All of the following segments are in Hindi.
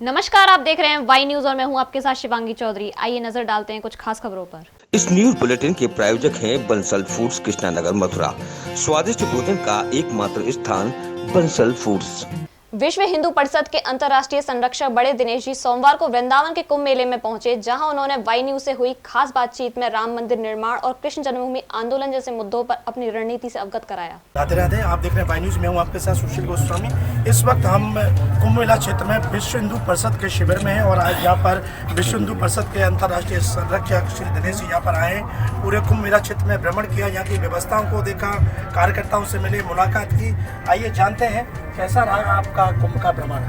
नमस्कार, आप देख रहे हैं वाई न्यूज और मैं हूं आपके साथ शिवांगी चौधरी। आइए नजर डालते हैं कुछ खास खबरों पर। इस न्यूज बुलेटिन के प्रायोजक हैं बंसल फूड्स, कृष्णानगर, मथुरा। स्वादिष्ट भोजन का एकमात्र स्थान बंसल फूड्स। विश्व हिंदू परिषद के अंतर्राष्ट्रीय संरक्षक बड़े दिनेश जी सोमवार को वृंदावन के कुंभ मेले में पहुंचे, जहां उन्होंने वाई न्यूज से हुई खास बातचीत में राम मंदिर निर्माण और कृष्ण जन्मभूमि आंदोलन जैसे मुद्दों पर अपनी रणनीति से अवगत कराया। राधे राधे, आप देख रहे हैं वाई न्यूज में हूं आपके साथ सुशील गोस्वामी। इस वक्त हम कुंभ मेला क्षेत्र में विश्व हिंदू परिषद के शिविर में हैं और आज यहाँ पर विश्व हिंदू परिषद के अंतर्राष्ट्रीय संरक्षक श्री दिनेश जी यहाँ पर आए। पूरे कुंभ मेला क्षेत्र में भ्रमण किया, यहाँ की व्यवस्थाओं को देखा, कार्यकर्ताओं से मिले, मुलाकात की। आइए जानते हैं कैसा रहा आपका कुंभ का भ्रमण।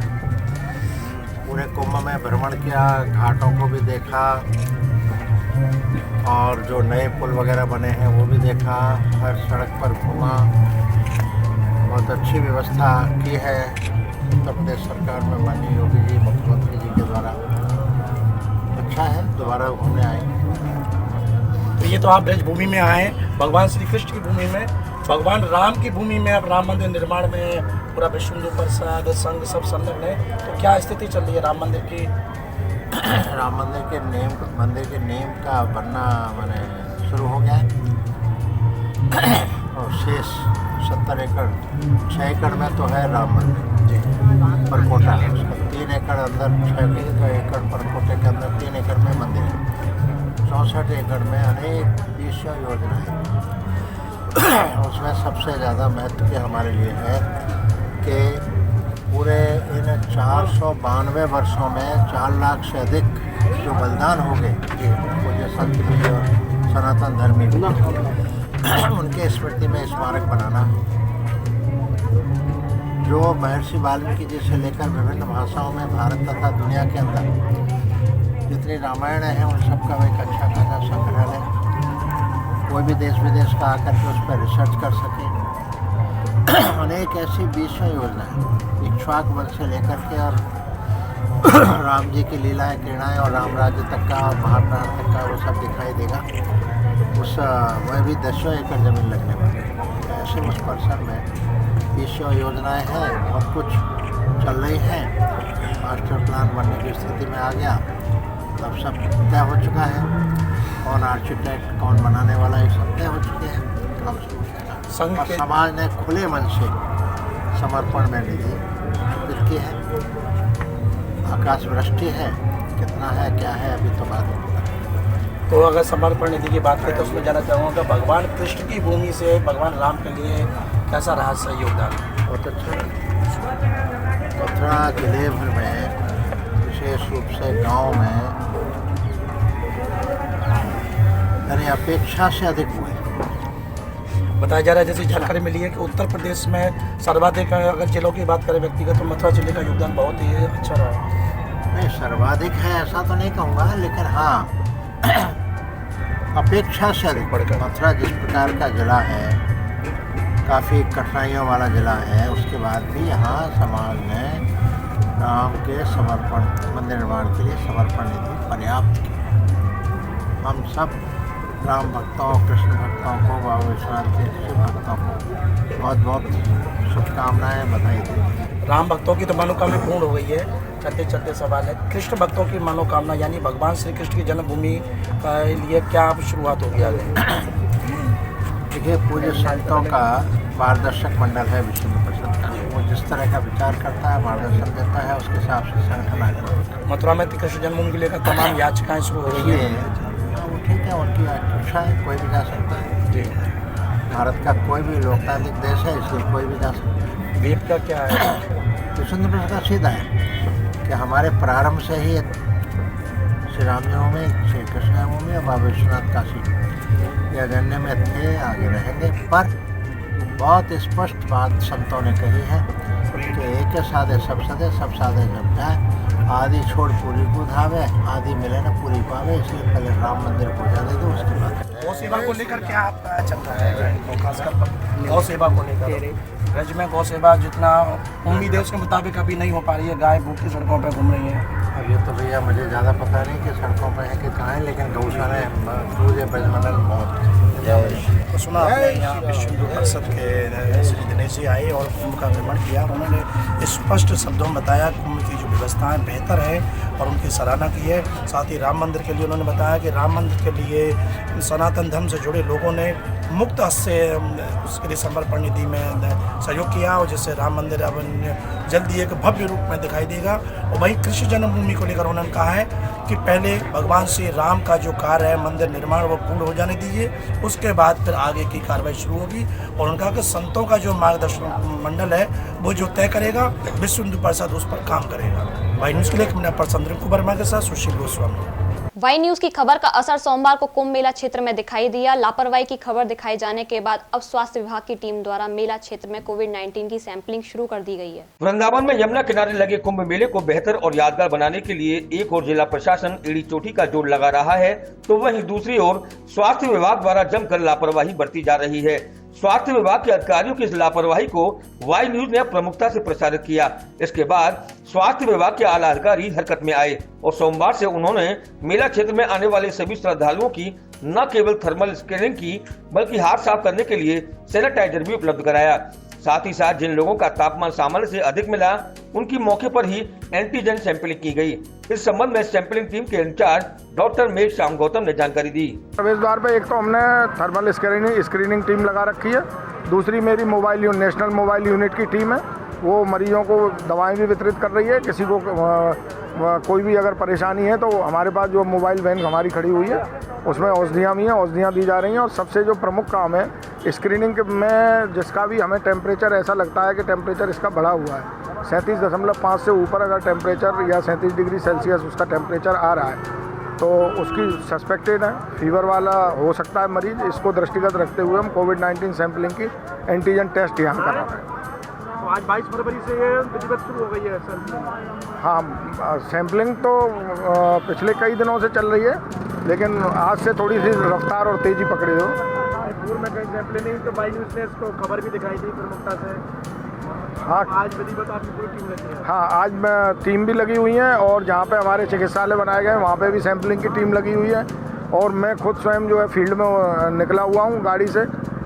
पूरे कुंभ में भ्रमण किया, घाटों को भी देखा और जो नए पुल वगैरह बने हैं वो भी देखा, हर सड़क पर घूमा। बहुत अच्छी व्यवस्था की है उत्तर प्रदेश सरकार में माननीय योगी जी मुख्यमंत्री जी के द्वारा। अच्छा है, दोबारा घूमने आए। तो ये तो आप ब्रजभूमि में आए, भगवान श्री कृष्ण की भूमि में, भगवान राम की भूमि में। अब राम मंदिर निर्माण में पूरा विश्व हिंदू परिषद संघ सब संलग्न है, तो क्या स्थिति चल रही है राम मंदिर की? राम मंदिर के नेम का बनना मैंने शुरू हो गया है और शेष 70 एकड़ 6 एकड़ में तो है राम मंदिर परकोटा, उसका 3 एकड़ अंदर 6 एकड़ परकोटे के अंदर 3 एकड़ में मंदिर है। 64 एकड़ में अनेक विषय योजनाएं। उसमें सबसे ज़्यादा महत्व के हमारे लिए है कि पूरे इन 492 वर्षों में 4 लाख से अधिक जो बलिदान हो गए, पूज्य संत भी और सनातन धर्मी भी, उनके स्मृति में स्मारक बनाना। जो महर्षि वाल्मीकि जी से लेकर विभिन्न भाषाओं में भारत तथा दुनिया के अंदर जितनी रामायण है उन सबका एक अच्छा खासा संग्रहालय, कोई भी देश विदेश का आकर के उस पर रिसर्च कर सके। अनेक ऐसी 20 योजनाएं इक्ष्वाक वंश से लेकर के और राम जी की लीलाएं, क्रीड़ाएं और राम राज्य तक का और महाभारत तक का वो सब दिखाई देगा। उस वह भी 10 एकड़ जमीन लगने वाली है। ऐसे उस परिसर में 20 योजनाएं हैं, बहुत कुछ चल रही हैं। मास्टर प्लान बनने की स्थिति में आ गया, अब सब तय हो चुका है। कौन आर्किटेक्ट, कौन बनाने वाला, ये सब तय हो चुके हैं। काम शुरू संघ और के समाज ने खुले मन से समर्पण में निधि की है। आकाश वृष्टि है, कितना है क्या है अभी तो बात है। तो अगर समर्पण निधि की बात करें तो उसमें जाना चाहूँगा भगवान कृष्ण की भूमि से भगवान राम के लिए कैसा रहा सही योगदान? बहुत अच्छा। मथुरा जिले भर में विशेष रूप से गांव में यानी अपेक्षा से अधिक हुए। बताया जा रहा है, जैसे जानकारी मिली है कि उत्तर प्रदेश में सर्वाधिक, अगर जिलों की बात करें व्यक्तिगत, तो मथुरा जिले का योगदान बहुत ही अच्छा रहा। नहीं, सर्वाधिक है ऐसा तो नहीं कहूँगा, लेकिन हाँ अपेक्षा से अधिक बढ़कर मथुरा जिस प्रकार का जिला है, काफ़ी कठिनाइयों वाला जिला है, उसके बाद भी यहाँ समाज ने राम के समर्पण, मंदिर निर्माण के लिए समर्पण निधि पर्याप्त की। हम सब राम भक्तों, कृष्ण भक्तों को, बाबा विश्वनाथ के शिव भक्तों को बहुत बहुत शुभकामनाएं, बधाई दें। राम भक्तों की तो मनोकामना पूर्ण हो गई है। चलते चलते सवाल है, कृष्ण भक्तों की मनोकामना यानी भगवान श्री कृष्ण की जन्मभूमि के लिए क्या शुरुआत होगी आगे? देखिए, पूज्य संतों का मार्गदर्शक मंडल है विश्व हिंदू परिषद का। वो जिस तरह का विचार करता है, मार्गदर्शन देता है, उसके हिसाब से संगठन आगे बढ़ता है। मथुरा में कृष्ण जन्मभूमि को लेकर तमाम याचिकाएं शुरू हो रही है। ठीक है, उनकी इच्छा है, कोई भी जा सकता है जी। भारत का कोई भी लोकतांत्रिक देश है, इसलिए कोई भी जा सकता है। वेद का क्या है? विश्व हिंदू परिषद का सीधा है कि हमारे प्रारंभ से ही श्री राम जन्मभूमि, श्री कृष्ण जन्मभूमि और बाबा विश्वनाथ काशी ये अगण्य में थे, आगे रहेंगे। पर बहुत स्पष्ट बात संतों ने कही है कि एक साधे सब सदे, सब साधे जब जाए, आदि छोड़ पूरी को धावे, आदि मिले न पूरी पावे। इसलिए पहले राम मंदिर पूजा दे दो, उसके बाद गौ सेवा को लेकर क्या आप चल रहा है? खासकर गौ सेवा को लेकर ब्रज में गौ सेवा जितना उम्मीद है उसके मुताबिक अभी नहीं हो पा रही है। गाय भूखी सड़कों पर घूम रही है। अब ये तो भैया मुझे ज़्यादा पता नहीं कि सड़कों पर है कि कहाँ है, लेकिन गौशाला पूरे ब्रजमंडल बहुत। तो सुना आपने यहाँ विश्व हिंदू परिषद के श्री दिनेश दिनेश आए और कुंभ का भ्रमण किया। उन्होंने स्पष्ट शब्दों में बताया कुंभ की जो व्यवस्थाएं बेहतर है और उनकी सराहना की है। साथ ही राम मंदिर के लिए उन्होंने बताया कि राम मंदिर के लिए सनातन धर्म से जुड़े लोगों ने मुक्त हस्त से उसके लिए समर्पण निधि में सहयोग किया और जिससे राम मंदिर अब जल्दी एक भव्य रूप में दिखाई देगा। और वहीं कृष्ण जन्मभूमि को लेकर उन्होंने कहा है कि पहले भगवान श्री राम का जो कार्य है मंदिर निर्माण वो पूर्ण हो जाने दीजिए, उसके बाद फिर आगे की कार्रवाई शुरू होगी। और उनका कि संतों का जो मार्गदर्शन मंडल है वो जो तय करेगा, विश्व हिंदू परिषद उस पर काम करेगा। वाई न्यूज़ के लिए मैं पर्सन रिंकू वर्मा के साथ सुशील गोस्वामी। वाई न्यूज की खबर का असर सोमवार को कुंभ मेला क्षेत्र में दिखाई दिया। लापरवाही की खबर दिखाई जाने के बाद अब स्वास्थ्य विभाग की टीम द्वारा मेला क्षेत्र में कोविड-19 की सैंपलिंग शुरू कर दी गई है। वृंदावन में यमुना किनारे लगे कुंभ मेले को बेहतर और यादगार बनाने के लिए एक और जिला प्रशासन एड़ी चोटी का जोर लगा रहा है, तो वहीं दूसरी ओर स्वास्थ्य विभाग द्वारा जमकर लापरवाही बरती जा रही है। स्वास्थ्य विभाग के अधिकारियों की इस लापरवाही को वाई न्यूज ने प्रमुखता से प्रसारित किया। इसके बाद स्वास्थ्य विभाग के आला अधिकारी हरकत में आए और सोमवार से उन्होंने मेला क्षेत्र में आने वाले सभी श्रद्धालुओं की न केवल थर्मल स्क्रीनिंग की बल्कि हाथ साफ करने के लिए सैनिटाइजर भी उपलब्ध कराया। साथ ही साथ जिन लोगों का तापमान सामान्य से अधिक मिला उनकी मौके पर ही एंटीजन सैंपलिंग की गई। इस संबंध में सैंपलिंग टीम के इंचार्ज डॉक्टर मेघ श्याम गौतम ने जानकारी दी। प्रवेश द्वार पे एक तो हमने थर्मल स्क्रीनिंग टीम लगा रखी है, दूसरी मेरी नेशनल मोबाइल यूनिट की टीम है, वो मरीजों को दवाएं भी वितरित कर रही है। किसी को कोई भी अगर परेशानी है तो हमारे पास जो मोबाइल वैन हमारी खड़ी हुई है उसमें औषधियाँ भी हैं, औषधियाँ दी जा रही हैं। और सबसे जो प्रमुख काम है स्क्रीनिंग में, जिसका भी हमें टेम्परेचर ऐसा लगता है कि टेम्परेचर इसका बढ़ा हुआ है 37.5 से ऊपर अगर टेम्परेचर या 37 डिग्री सेल्सियस उसका टेम्परेचर आ रहा है तो उसकी सस्पेक्टेड है फीवर वाला हो सकता है मरीज। इसको दृष्टिगत रखते हुए हम कोविड-19 सैंपलिंग की एंटीजन टेस्ट यहाँ कर रहे हैं। तो आज 22 फरवरी से ये विधिवत शुरू हो गई है सैंपलिंग? हाँ, सैंपलिंग तो पिछले कई दिनों से चल रही है, लेकिन आज से थोड़ी सी रफ्तार और तेज़ी पकड़ी हो। पूर्व में कहीं सैंपलिंग तो वाई न्यूज़ ने इसको खबर भी दिखाई दी प्रमुखता से। हाँ, आज विधिवत आपकी पूरी टीम लगी है? हाँ, आज टीम भी लगी हुई है और जहाँ पे हमारे चिकित्सालय बनाए गए वहाँ पे भी सैंपलिंग की टीम लगी हुई है। और मैं खुद स्वयं जो है फील्ड में निकला हुआ हूँ गाड़ी से,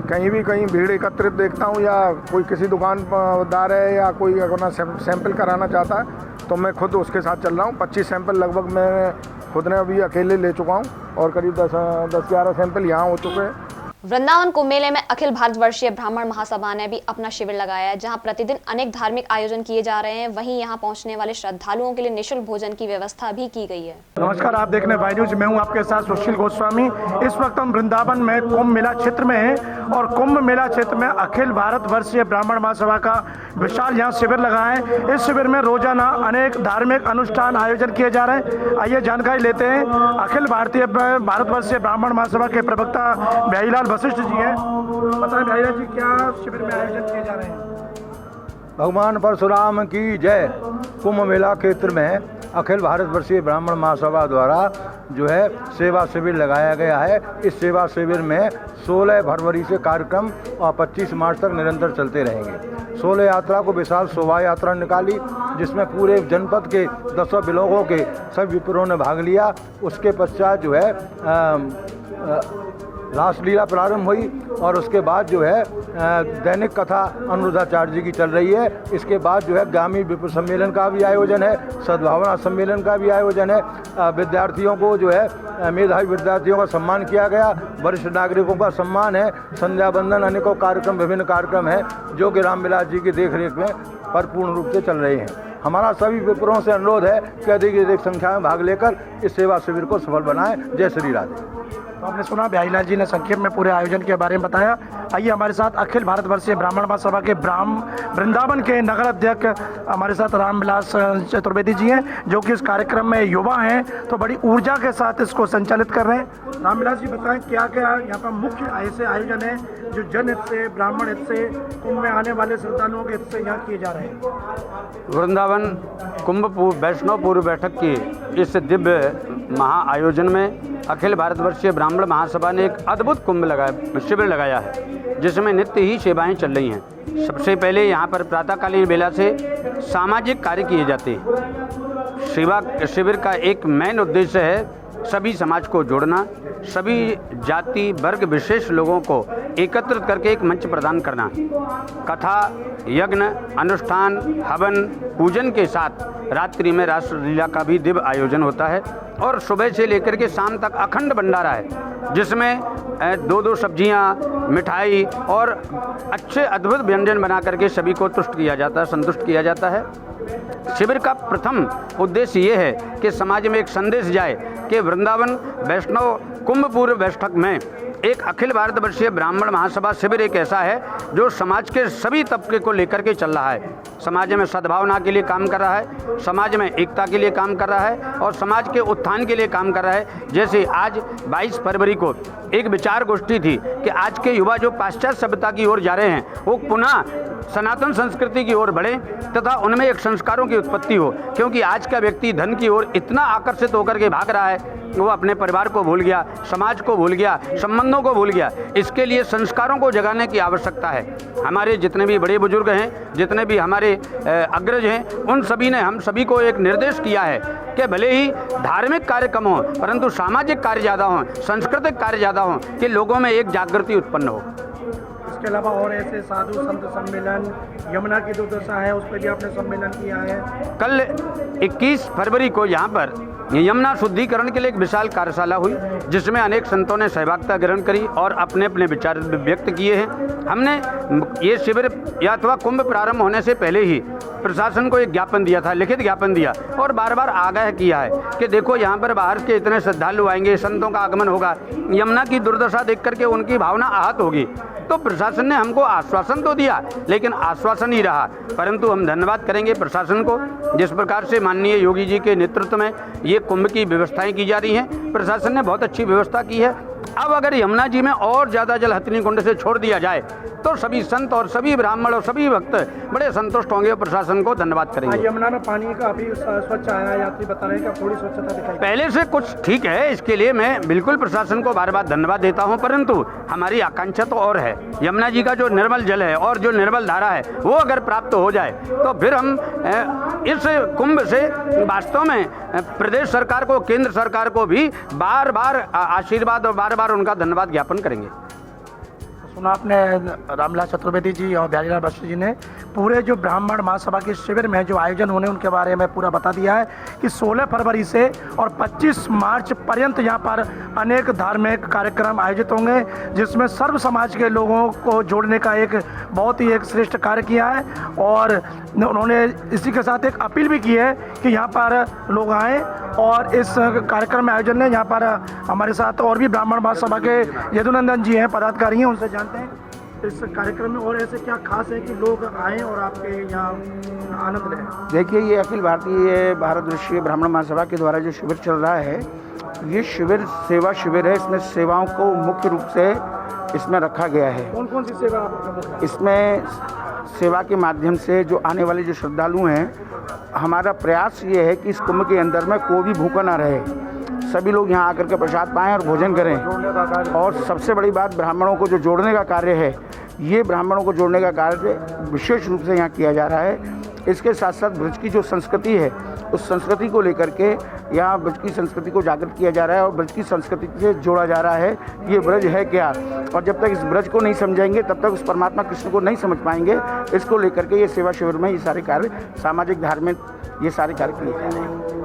कहीं भीड़ एकत्रित देखता हूँ या कोई किसी दुकानदार है या कोई अपना सैंपल कराना चाहता है तो मैं खुद उसके साथ चल रहा हूँ। 25 सैंपल लगभग मैं खुद ने अभी अकेले ले चुका हूँ और करीब 10-11 सैंपल यहाँ हो चुके हैं। वृंदावन कुंभ मेले में अखिल भारतवर्षीय ब्राह्मण महासभा ने भी अपना शिविर लगाया है, जहां प्रतिदिन अनेक धार्मिक आयोजन किए जा रहे हैं। वहीं यहां पहुंचने वाले श्रद्धालुओं के लिए निःशुल्क भोजन की व्यवस्था भी की गई है। नमस्कार, आप देख रहे हैं वाई न्यूज़, मैं हूं आपके साथ सुशील गोस्वामी। इस वक्त हम वृंदावन में कुंभ मेला क्षेत्र में हैं और कुंभ मेला क्षेत्र में अखिल भारतवर्षीय ब्राह्मण महासभा का विशाल यहाँ शिविर लगा है। इस शिविर में रोजाना अनेक धार्मिक अनुष्ठान आयोजन किए जा रहे हैं। आइए जानकारी लेते हैं। अखिल भारतवर्षीय ब्राह्मण महासभा के प्रवक्ता बिहारीलाल वशिष्ठ जी हैं। बताएं बिहारीलाल जी, क्या शिविर में आयोजन किए जा रहे हैं? भगवान परशुराम की जय। कुंभ मेला क्षेत्र में अखिल भारतवर्षीय ब्राह्मण महासभा द्वारा जो है सेवा शिविर लगाया गया है। इस सेवा शिविर में 16 फरवरी से कार्यक्रम और 25 मार्च तक निरंतर चलते रहेंगे। 16 यात्रा को विशाल शोभा यात्रा निकाली जिसमें पूरे जनपद के 10 ब्लॉकों के सभी विप्रों ने भाग लिया। उसके पश्चात जो है रासलीला प्रारंभ हुई और उसके बाद जो है दैनिक कथा अनुरुद्धाचार्य जी की चल रही है। इसके बाद जो है ग्रामीण विप्र सम्मेलन का भी आयोजन है, सद्भावना सम्मेलन का भी आयोजन है। विद्यार्थियों को जो है मेधावी विद्यार्थियों का सम्मान किया गया, वरिष्ठ नागरिकों का सम्मान है, संध्या बंदन, अनेकों कार्यक्रम, विभिन्न कार्यक्रम हैं जो कि रामविलास जी की देखरेख में परिपूर्ण रूप से चल रहे हैं। हमारा सभी विप्रों से अनुरोध है कि अधिक से अधिक संख्या में भाग लेकर इस सेवा शिविर को सफल बनाएं। जय श्री राधे। तो आपने सुना बिहारीलाल जी ने संक्षेप में पूरे आयोजन के बारे में बताया। आइए हमारे साथ अखिल भारतवर्षीय ब्राह्मण महासभा के वृंदावन के नगर अध्यक्ष हमारे साथ रामविलास चतुर्वेदी जी हैं, जो कि इस कार्यक्रम में युवा हैं तो बड़ी ऊर्जा के साथ इसको संचालित कर रहे हैं। रामविलास जी बताएं, क्या क्या यहाँ पर मुख्य ऐसे आयोजन है जो जनहित से, ब्राह्मण हित से, कुंभ में आने वाले श्रद्धालुओं के हित से यहाँ किए जा रहे हैं? वृंदावन कुंभ वैष्णव पूर्व बैठक की इस दिव्य महाआयोजन में अखिल भारतवर्षीय ब्राह्मण महासभा ने एक अद्भुत शिविर लगाया है जिसमें नित्य ही सेवाएं चल रही हैं। सबसे पहले यहाँ पर प्रातःकालीन बेला से सामाजिक कार्य किए जाते हैं। सेवा शिविर का एक मेन उद्देश्य है सभी समाज को जोड़ना, सभी जाति वर्ग विशेष लोगों को एकत्रित करके एक मंच प्रदान करना। कथा, यज्ञ, अनुष्ठान, हवन, पूजन के साथ रात्रि में रासलीला का भी दिव्य आयोजन होता है और सुबह से लेकर के शाम तक अखंड भंडारा है, जिसमें 2-2 सब्जियां, मिठाई और अच्छे अद्भुत व्यंजन बना करके सभी को तुष्ट किया जाता है, संतुष्ट किया जाता है। शिविर का प्रथम उद्देश्य ये है कि समाज में एक संदेश जाए कि वृंदावन वैष्णव कुंभ पूर्व बैठक में एक अखिल भारत वर्षीय ब्राह्मण महासभा शिविर एक ऐसा है जो समाज के सभी तबके को लेकर के चल रहा है, समाज में सद्भावना के लिए काम कर रहा है, समाज में एकता के लिए काम कर रहा है और समाज के उत्थान के लिए काम कर रहा है। जैसे आज 22 फरवरी को एक विचार गोष्ठी थी कि आज के युवा जो पाश्चात्य सभ्यता की ओर जा रहे हैं वो पुनः सनातन संस्कृति की ओर बढ़े तथा उनमें एक संस्कारों की उत्पत्ति हो, क्योंकि आज का व्यक्ति धन की ओर इतना आकर्षित होकर के भाग रहा है, वो अपने परिवार को भूल गया, समाज को भूल गया, संबंधों को भूल गया। इसके लिए संस्कारों को जगाने की आवश्यकता है। हमारे जितने भी बड़े बुजुर्ग हैं, जितने भी हमारे अग्रज हैं, उन सभी ने हम सभी को एक निर्देश किया है कि भले ही धार्मिक कार्य कम हो परंतु सामाजिक कार्य ज़्यादा हों, सांस्कृतिक कार्य ज़्यादा हों, कि लोगों में एक जागृति उत्पन्न हो। इसके अलावा और ऐसे साधु संत सम्मेलन, यमुना की दुर्दशा है, उस पर भी आपने सम्मेलन किया है। कल 21 फरवरी को यहाँ पर यमुना शुद्धिकरण के लिए एक विशाल कार्यशाला हुई, जिसमें अनेक संतों ने सहभागिता ग्रहण करी और अपने अपने विचार व्यक्त किए हैं। हमने ये शिविर या अथवा कुंभ प्रारंभ होने से पहले ही प्रशासन को एक ज्ञापन दिया था, लिखित ज्ञापन दिया और बार बार आगाह किया है कि देखो यहाँ पर बाहर के इतने श्रद्धालु आएंगे, संतों का आगमन होगा, यमुना की दुर्दशा देख करके उनकी भावना आहत होगी। तो प्रशासन ने हमको आश्वासन तो दिया, लेकिन आश्वासन ही रहा। परंतु हम धन्यवाद करेंगे प्रशासन को, जिस प्रकार से माननीय योगी जी के नेतृत्व में ये कुंभ की व्यवस्थाएं की जा रही हैं, प्रशासन ने बहुत अच्छी व्यवस्था की है। अब अगर यमुना जी में और ज़्यादा जल हथिनी कुंड से छोड़ दिया जाए तो सभी संत और सभी ब्राह्मण और सभी भक्त बड़े संतुष्ट होंगे और प्रशासन को धन्यवाद करेंगे। यमुना में पानी काफी स्वच्छ आया, यात्री बता रहे हैं कि थोड़ी स्वच्छता दिखाई पहले से कुछ ठीक है, इसके लिए मैं बिल्कुल प्रशासन को बार बार धन्यवाद देता हूं, परंतु हमारी आकांक्षा तो और है। यमुना जी का जो निर्मल जल है और जो निर्मल धारा है वो अगर प्राप्त हो जाए तो फिर हम इस कुंभ से वास्तव में प्रदेश सरकार को, केंद्र सरकार को भी बार बार आशीर्वाद और बार बार उनका धन्यवाद ज्ञापन करेंगे। सुना आपने रामलाल चतुर्वेदी जी और बिहारीलाल बस्सी जी ने पूरे जो ब्राह्मण महासभा के शिविर में जो आयोजन होने उनके बारे में पूरा बता दिया है कि 16 फरवरी से और 25 मार्च पर्यंत यहाँ पर अनेक धार्मिक कार्यक्रम आयोजित होंगे, जिसमें सर्व समाज के लोगों को जोड़ने का एक बहुत ही एक श्रेष्ठ कार्य किया है। और उन्होंने इसी के साथ एक अपील भी की है कि यहाँ पर लोग आएँ और इस कार्यक्रम में आयोजन है। यहाँ पर हमारे साथ और भी ब्राह्मण महासभा के यदुनंदन जी हैं, पदाधिकारी हैं, उनसे जानते हैं इस कार्यक्रम में और ऐसे क्या खास है कि लोग आएँ और आपके यहाँ आनंद लें। देखिए, ये अखिल भारतीय भारतवर्षीय ब्राह्मण महासभा के द्वारा जो शिविर चल रहा है, ये शिविर सेवा शिविर है। इसमें सेवाओं को मुख्य रूप से इसमें रखा गया है। कौन कौन सी सेवा? इसमें सेवा के माध्यम से जो आने वाले जो श्रद्धालु हैं, हमारा प्रयास ये है कि इस कुंभ के अंदर में कोई भी भूखा ना रहे, सभी लोग यहाँ आकर के प्रसाद पाएँ और भोजन करें। और सबसे बड़ी बात, ब्राह्मणों को जो जोड़ने का कार्य है, ये ब्राह्मणों को जोड़ने का कार्य विशेष रूप से यहाँ किया जा रहा है। इसके साथ साथ ब्रज की जो संस्कृति है, उस संस्कृति को लेकर के यहाँ ब्रज की संस्कृति को जागृत किया जा रहा है और ब्रज की संस्कृति से जोड़ा जा रहा है ये ब्रज है क्या। और जब तक इस ब्रज को नहीं समझेंगे तब तक उस परमात्मा कृष्ण को नहीं समझ पाएंगे। इसको लेकर के ये सेवा शिविर में ये सारे कार्य, सामाजिक धार्मिक ये सारे कार्य किए जा रहे हैं।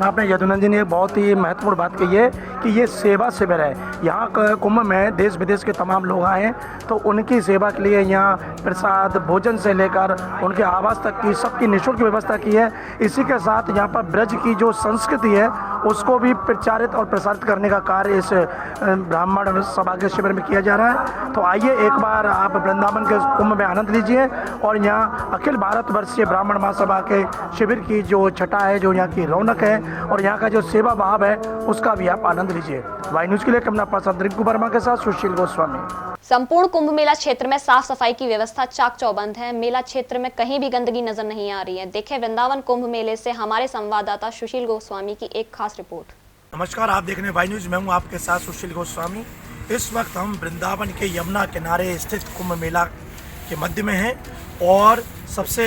आपने यदुनंदन जी ने एक बहुत ही महत्वपूर्ण बात कही है कि ये सेवा शिविर है। यहाँ कुंभ में देश विदेश के तमाम लोग आए तो उनकी सेवा के लिए यहाँ प्रसाद, भोजन से लेकर उनके आवास तक की सबकी निःशुल्क व्यवस्था की है। इसी के साथ यहाँ पर ब्रज की जो संस्कृति है उसको भी प्रचारित और प्रसारित करने का कार्य इस ब्राह्मण सभा के शिविर में किया जा रहा है। तो आइए एक बार आप वृंदावन के कुंभ में आनंद लीजिए और यहाँ अखिल भारतवर्षीय ब्राह्मण महासभा के शिविर की जो छटा है, जो यहाँ की रौनक है और यहाँ का जो सेवा भाव है, उसका भी आप आनंद लीजिए। वाई न्यूज़ के लिए कैमरा पर्सन रिंकू वर्मा के साथ सुशील गोस्वामी। संपूर्ण कुंभ मेला क्षेत्र में साफ सफाई की व्यवस्था चाक चौबंद है। मेला क्षेत्र में कहीं भी गंदगी नजर नहीं आ रही है। देखें वृंदावन कुंभ मेले से हमारे संवाददाता सुशील गोस्वामी की एक खास रिपोर्ट। नमस्कार, आप देख रहे हैं वाई न्यूज़। मैं हूं आपके साथ सुशील गोस्वामी। इस वक्त हम वृंदावन के यमुना किनारे स्थित कुंभ मेला के मध्य में है और सबसे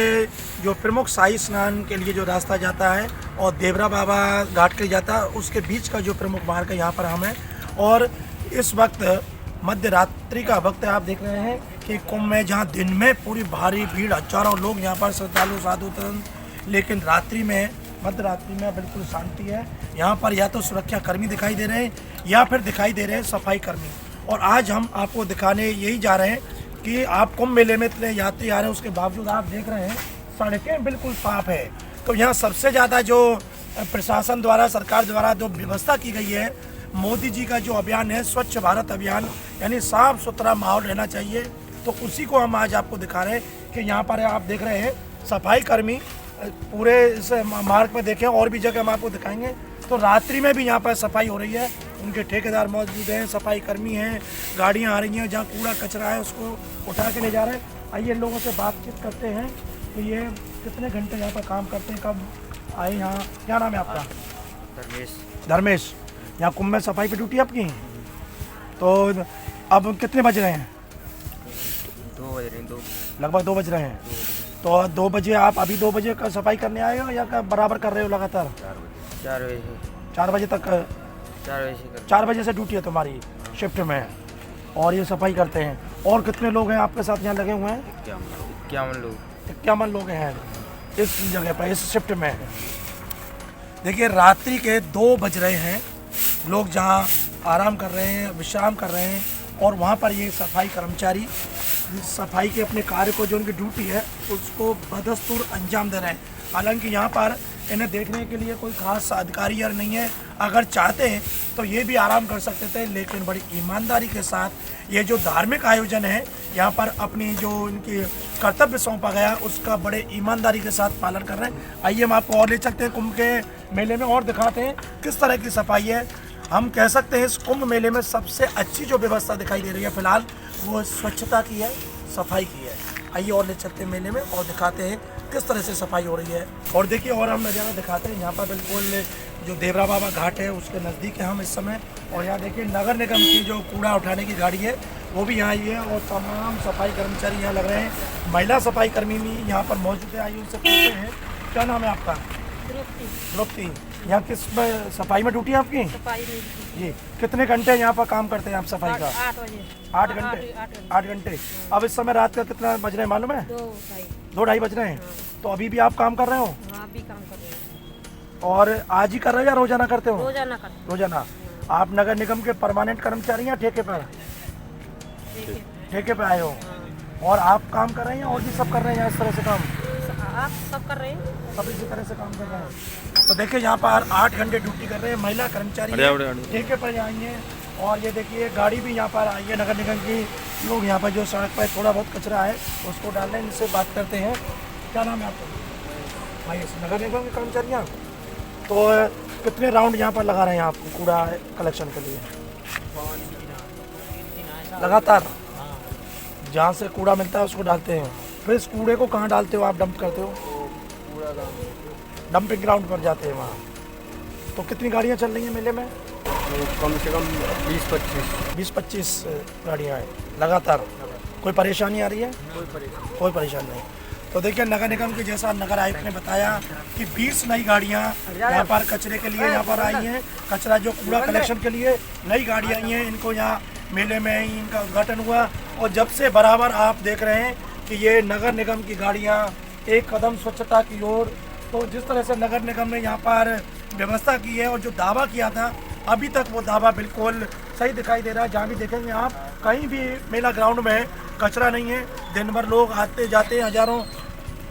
जो प्रमुख शाही स्नान के लिए जो रास्ता जाता है और देवरा बाबा घाट के लिए जाता है उसके बीच का जो प्रमुख मार्ग है यहाँ पर हम हैं। और इस वक्त मध्य रात्रि का वक्त है, आप देख रहे हैं कि कुंभ में जहाँ दिन में पूरी भारी भीड़ हजारों लोग यहाँ पर श्रद्धालु साधु संत, लेकिन रात्रि में मध्य रात्रि में बिल्कुल शांति है। यहाँ पर या तो सुरक्षा कर्मी दिखाई दे रहे हैं या फिर दिखाई दे रहे हैं सफाई कर्मी। और आज हम आपको दिखाने यही जा रहे हैं कि आप कुंभ मेले में इतने यात्री आ रहे हैं उसके बावजूद आप देख रहे हैं सड़कें बिल्कुल साफ है। तो यहाँ सबसे ज़्यादा जो प्रशासन द्वारा सरकार द्वारा जो व्यवस्था की गई है, मोदी जी का जो अभियान है स्वच्छ भारत अभियान, यानी साफ सुथरा माहौल रहना चाहिए, तो उसी को हम आज आपको दिखा रहे हैं कि यहाँ पर आप देख रहे हैं सफाई कर्मी पूरे इस मार्ग में देखें और भी जगह हम आपको दिखाएंगे। तो रात्रि में भी यहाँ पर सफाई हो रही है, उनके ठेकेदार मौजूद हैं, सफाई कर्मी हैं, गाड़ियाँ आ रही हैं, जहाँ कूड़ा कचरा है उसको उठा के ले जा रहे हैं। आइए लोगों से बातचीत करते हैं कि ये कितने घंटे यहाँ पर काम करते हैं, कब आए यहाँ। क्या नाम है आपका? धर्मेश। यहाँ कुंभ में सफाई पे ड्यूटी आपकी? तो अब कितने बज रहे हैं? 2 बज रहे हैं। लगभग 2 बज रहे हैं। तो 2 बजे आप अभी 2 बजे का सफाई करने आए हो या बराबर कर रहे हो लगातार? 4 बजे 4 बजे तक? 4 बजे से ड्यूटी है तुम्हारी शिफ्ट में और ये सफाई करते हैं। और कितने लोग हैं आपके साथ यहाँ लगे हुए हैं? 51 लोग हैं इस जगह पर, इस शिफ्ट में। देखिए रात्रि के 2 बज रहे हैं, लोग जहाँ आराम कर रहे हैं, विश्राम कर रहे हैं, और वहाँ पर ये सफाई कर्मचारी सफाई के अपने कार्य को जो उनकी ड्यूटी है उसको बदस्तूर अंजाम दे रहे हैं। हालांकि यहाँ पर इन्हें देखने के लिए कोई खास अधिकारी यार नहीं है, अगर चाहते हैं तो ये भी आराम कर सकते थे, लेकिन बड़ी ईमानदारी के साथ ये जो धार्मिक आयोजन है यहाँ पर अपनी जो इनकी कर्तव्य सौंपा गया उसका बड़े ईमानदारी के साथ पालन कर रहे हैं। आइए हम आपको और ले चलते हैं कुंभ के मेले में और दिखाते हैं किस तरह की सफाई है। हम कह सकते हैं इस कुंभ मेले में सबसे अच्छी जो व्यवस्था दिखाई दे रही है फिलहाल वो स्वच्छता की है, सफाई की है। आइए और ले चलते हैं मेले में और दिखाते हैं किस तरह से सफाई हो रही है। और देखिए और हम नज़ारा दिखाते हैं यहाँ पर बिल्कुल जो देवरा बाबा घाट है उसके नज़दीक है हम इस समय। और यहाँ देखिए नगर निगम की जो कूड़ा उठाने की गाड़ी है वो भी यहाँ आई है और तमाम सफाई कर्मचारी यहाँ लग रहे हैं। महिला सफाई कर्मी भी यहाँ पर मौजूद है। आइए उनसे पूछते हैं क्या नाम है आपका? द्रौपदी। यहाँ किस सफाई में ड्यूटी है आपकी? जी। कितने घंटे यहाँ पर काम करते हैं आप सफाई का? 8 घंटे। 8 घंटे। अब इस समय रात का कितना बज रहे हैं मालूम है? 2-2:30 बज रहे हैं। तो अभी भी आप काम कर रहे हो? अभी काम कर रहे हैं। और आज ही कर रहे हो या रोजाना करते हो? रोजाना करते हैं। रोजाना। आप नगर निगम के परमानेंट कर्मचारी या ठेके पर? ठेके पे आए हो। और आप काम कर रहे हैं और भी सब कर रहे हैं इस तरह से काम? आप सब कर रहे हैं? सब इसी तरह से काम कर रहे हैं। तो देखिए यहाँ पर 8 घंटे ड्यूटी कर रहे हैं महिला कर्मचारी ठेके पर आई हैं। और ये देखिए गाड़ी भी यहाँ पर आई है नगर निगम की। लोग यहाँ पर जो सड़क पर थोड़ा बहुत कचरा है उसको डाल रहे हैं। इनसे बात करते हैं। क्या नाम है आपका? भाई नगर निगम के कर्मचारियाँ। तो कितने राउंड यहाँ पर लगा रहे हैं आप कूड़ा कलेक्शन के लिए? लगातार जहाँ से कूड़ा मिलता है उसको डालते हैं। फिर इस कूड़े को कहाँ डालते हो आप? डंप करते हो? डंपिंग ग्राउंड पर जाते हैं वहाँ। तो कितनी गाड़ियाँ चल रही हैं मेले में? कम से कम 20-25 गाड़ियाँ हैं लगातार। कोई परेशानी आ रही है? कोई परेशानी नहीं। तो देखिए नगर निगम के जैसा नगर आयुक्त ने बताया कि 20 नई गाड़ियाँ यहाँ पर कचरे के लिए यहाँ पर आई हैं। कचरा जो कूड़ा कलेक्शन के लिए नई गाड़ियाँ आई हैं। इनको यहाँ मेले में ही इनका उद्घाटन हुआ और जब से बराबर आप देख रहे हैं कि ये नगर निगम की गाड़ियाँ एक कदम स्वच्छता की ओर। तो जिस तरह से नगर निगम ने यहाँ पर व्यवस्था की है और जो दावा किया था अभी तक वो दावा बिल्कुल सही दिखाई दे रहा है। जहाँ भी देखेंगे आप कहीं भी मेला ग्राउंड में कचरा नहीं है। दिन भर लोग आते जाते हैं, हजारों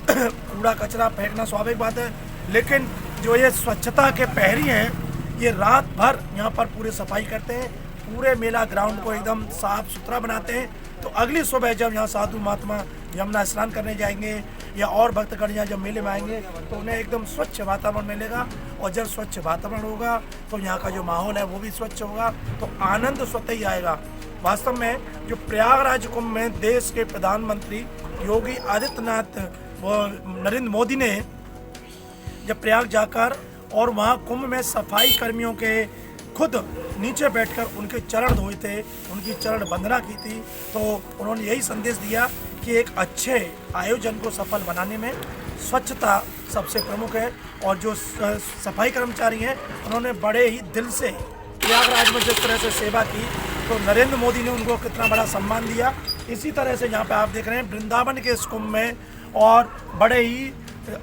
कूड़ा कचरा फेंकना स्वाभाविक बात है, लेकिन जो ये स्वच्छता के प्रहरी हैं ये रात भर यहाँ पर पूरे सफाई करते हैं, पूरे मेला ग्राउंड को एकदम साफ सुथरा बनाते हैं। तो अगली सुबह जब यहाँ साधु महात्मा यमुना स्नान करने जाएंगे या और भक्तगण यहाँ जब मेले में आएंगे तो उन्हें एकदम स्वच्छ वातावरण मिलेगा। और जब स्वच्छ वातावरण होगा तो यहाँ का जो माहौल है वो भी स्वच्छ होगा, तो आनंद स्वतः ही आएगा। वास्तव में जो प्रयागराज कुंभ में देश के प्रधानमंत्री योगी आदित्यनाथ व नरेंद्र मोदी ने जब प्रयाग जाकर और वहाँ कुंभ में सफाई कर्मियों के खुद नीचे बैठकर उनके चरण धोए थे, उनकी चरण वंदना की थी। तो उन्होंने यही संदेश दिया कि एक अच्छे आयोजन को सफल बनाने में स्वच्छता सबसे प्रमुख है। और जो सफाई कर्मचारी हैं उन्होंने बड़े ही दिल से प्रयागराज में जिस तरह से सेवा की, तो नरेंद्र मोदी ने उनको कितना बड़ा सम्मान दिया। इसी तरह से यहाँ पे आप देख रहे हैं वृंदावन के इस कुंभ में और बड़े ही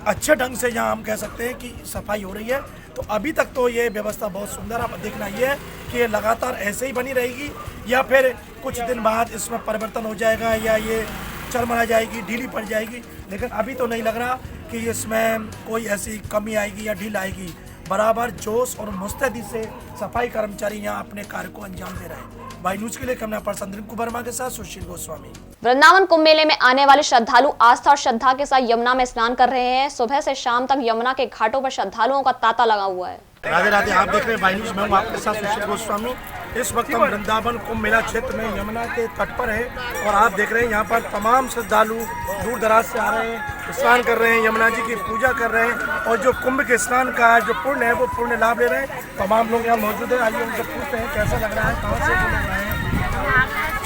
अच्छे ढंग से यहाँ हम कह सकते हैं कि सफाई हो रही है। तो अभी तक तो ये व्यवस्था बहुत सुंदर। अब देखना ये है कि ये लगातार ऐसे ही बनी रहेगी या फिर कुछ दिन बाद इसमें परिवर्तन हो जाएगा या ये चरमरा जाएगी, ढीली पड़ जाएगी। लेकिन अभी तो नहीं लग रहा कि इसमें कोई ऐसी कमी आएगी या ढील आएगी। बराबर जोश और मुस्तैदी से सफाई कर्मचारी यहाँ अपने कार्य को अंजाम दे रहे हैं। वाई न्यूज के लिए कैमरा पर्सन रिंकू वर्मा के साथ सुशील गोस्वामी। वृंदावन कुंभ मेले में आने वाले श्रद्धालु आस्था और श्रद्धा के साथ यमुना में स्नान कर रहे हैं। सुबह से शाम तक यमुना के घाटों पर श्रद्धालुओं का तांता लगा हुआ है। राधे राधे, आप देख रहे हैं वाई न्यूज, मैं हूं आपके साथ सुशील गोस्वामी। इस वक्त हम वृंदावन कुंभ मेला क्षेत्र में यमुना के तट पर है और आप देख रहे हैं यहाँ पर तमाम श्रद्धालु दूर दराज से आ रहे हैं, स्नान कर रहे हैं, यमुना जी की पूजा कर रहे हैं और जो कुंभ के स्नान का जो पुण्य है वो पुण्य लाभ ले रहे हैं। तमाम लोग यहाँ मौजूद है। आइए उनसे पूछते हैं कैसा लग रहा है, कहाँ से बोल रहे हैं,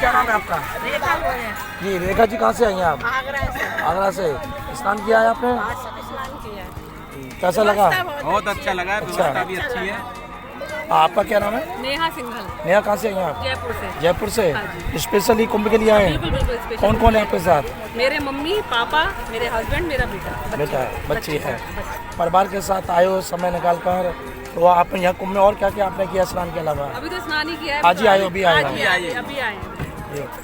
क्या नाम है आपका? जी रेखा जी, कहाँ से आई हैं आप? आगरा से। स्नान किया है आपने? कैसा लगा? बहुत अच्छा लगा, व्यवस्था भी अच्छी है। आपका क्या नाम है? नेहा सिंघल। नेहा, कहाँ से आई हैं आप? जयपुर से। जयपुर से स्पेशली कुंभ के लिए आए हैं? कौन कौन है आपके साथ? मेरे मम्मी पापा, मेरे हस्बैंड, मेरा बेटा। बेटा है, बच्ची है। परिवार के साथ आए हो समय निकाल कर, तो आप यहाँ कुंभ में और क्या क्या आपने किया स्नान के अलावा? अभी तो स्नान ही किया है। आज ही आए हो? अभी आए अभी आए हैं।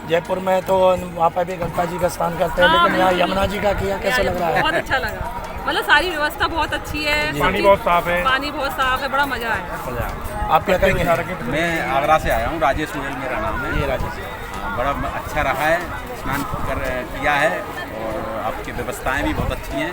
जयपुर में तो वहाँ पर भी गंगा जी का स्नान करते हैं, लेकिन यहाँ यमुना जी का किया, कैसा लग रहा है? बहुत अच्छा लगा, मतलब सारी व्यवस्था बहुत अच्छी है, पानी बहुत साफ है, पानी बहुत साफ है, बड़ा मजा आया। आप क्या करेंगे? मैं आगरा से आया हूँ, राजेश गोयल मेरा नाम है। ये राजेश, बड़ा अच्छा रहा है, स्नान किया है और आपकी व्यवस्थाएं भी बहुत अच्छी हैं।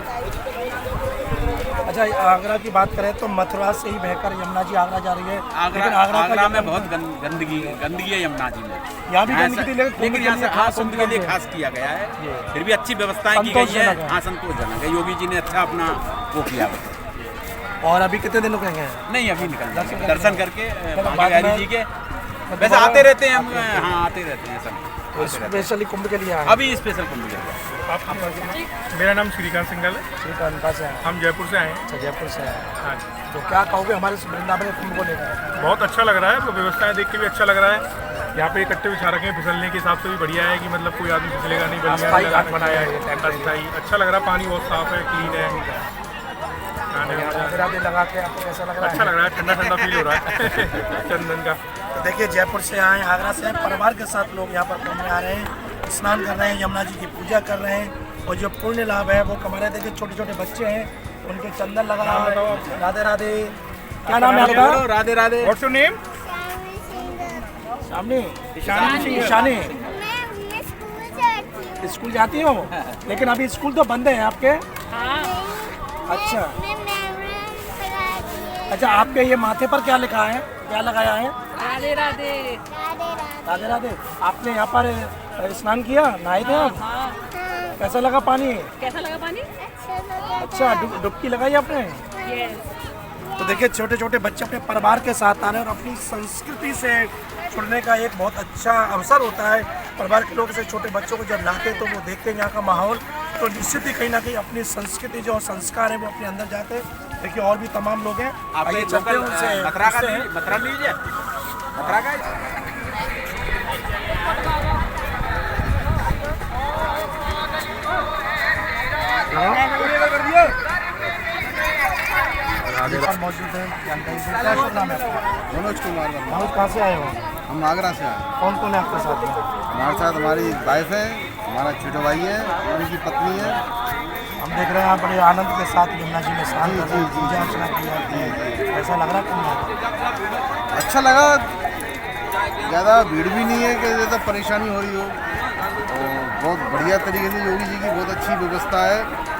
अच्छा, आगरा की बात करें तो मथुरा से ही बहकर यमुना जी आगरा जा रही है। आगरा में बहुत गंदगी है यमुना जी में। यहाँ भी गंदगी थी, लेकिन यहाँ से खास कुंभ के लिए खास किया गया है। फिर भी अच्छी व्यवस्थाएं की गई है। हाँ, संतोषजनक है। योगी जी ने अच्छा अपना वो किया। और अभी कितने दिन रुकेंगे? नहीं, अभी निकल जाएंगे दर्शन करके बिहारी जी के। वैसे आते रहते हैं हम, हाँ आते रहते हैं सब। स्पेशली कुंभ के लिए अभी स्पेशल कुंभ के लिए। मेरा नाम श्रीकांत सिंघल है। श्रीकांत से हैं? हम जयपुर से आए हैं। अच्छा, जयपुर से हैं। हाँ, तो क्या कहोगे हमारे वृंदावन कुंभ को लेकर? बहुत अच्छा लग रहा है, तो व्यवस्थाएं देख के भी अच्छा लग रहा है। यहाँ पे इकट्ठे बिछा रखे हैं, फिसलने के हिसाब से भी बढ़िया है कि मतलब कोई आदमी फिसलेगा नहीं। घाट बनाया है, अच्छा लग रहा है, पानी बहुत साफ है, क्लीन है। लगा के आपको कैसा लग रहा है? अच्छा लग रहा है, ठंडा ठंडा फील हो रहा है चंदन का। तो देखिए, जयपुर से आए, आगरा से परिवार के साथ लोग यहाँ पर घूमने आ रहे हैं, स्नान कर रहे हैं, यमुना जी की पूजा कर रहे हैं और जो पुण्य लाभ है वो कमा रहे हैं। देखिए छोटे छोटे बच्चे हैं, उनके चंदन लगा रहा है। राधे राधे, क्या नाम है आपका? Radhe Radhe. What's your name? सामने ईशानी। स्कूल जाती हो? लेकिन अभी स्कूल तो बंद है आपके। अच्छा अच्छा, आपके ये माथे पर क्या लिखा है, क्या लगाया है? राधे राधे। राधे राधे। आपने यहाँ पर स्नान किया, नहाए थे आप? कैसा लगा पानी? कैसा लगा पानी? अच्छा, डुबकी लगाई आपने? तो देखिए छोटे छोटे बच्चे अपने परिवार के साथ आ रहे हैं और अपनी संस्कृति से जुड़ने का एक बहुत अच्छा अवसर होता है। परिवार के लोग से छोटे बच्चों को जब लाते हैं तो वो देखते हैं यहाँ का माहौल, तो निश्चित ही कहीं ना कहीं अपनी संस्कृति जो संस्कार है वो अपने अंदर जाते हैं। देखिए और भी तमाम लोग हैं, आइए चलते हैं उनसे। मथुरा लीजिए, मथुरा का मौजूद है। क्या शुभ नाम है आपका? मनोज कुमार। मनोज, कहाँ से आए हो? हम आगरा से आए। कौन कौन है आपके साथ में? हमारे साथ हमारी वाइफ है, हमारा छोटा भाई है, उनकी पत्नी है। हम देख रहे हैं आप बड़े आनंद के साथ यमुना जी में स्नान कर रहे हैं, पूजा अर्चना की जाती है। ऐसा लग रहा है कुंभ? अच्छा लगा, ज़्यादा भीड़ भी नहीं है कि ज़्यादा परेशानी हो रही हो। और बहुत बढ़िया तरीके से योगी जी की बहुत अच्छी व्यवस्था है,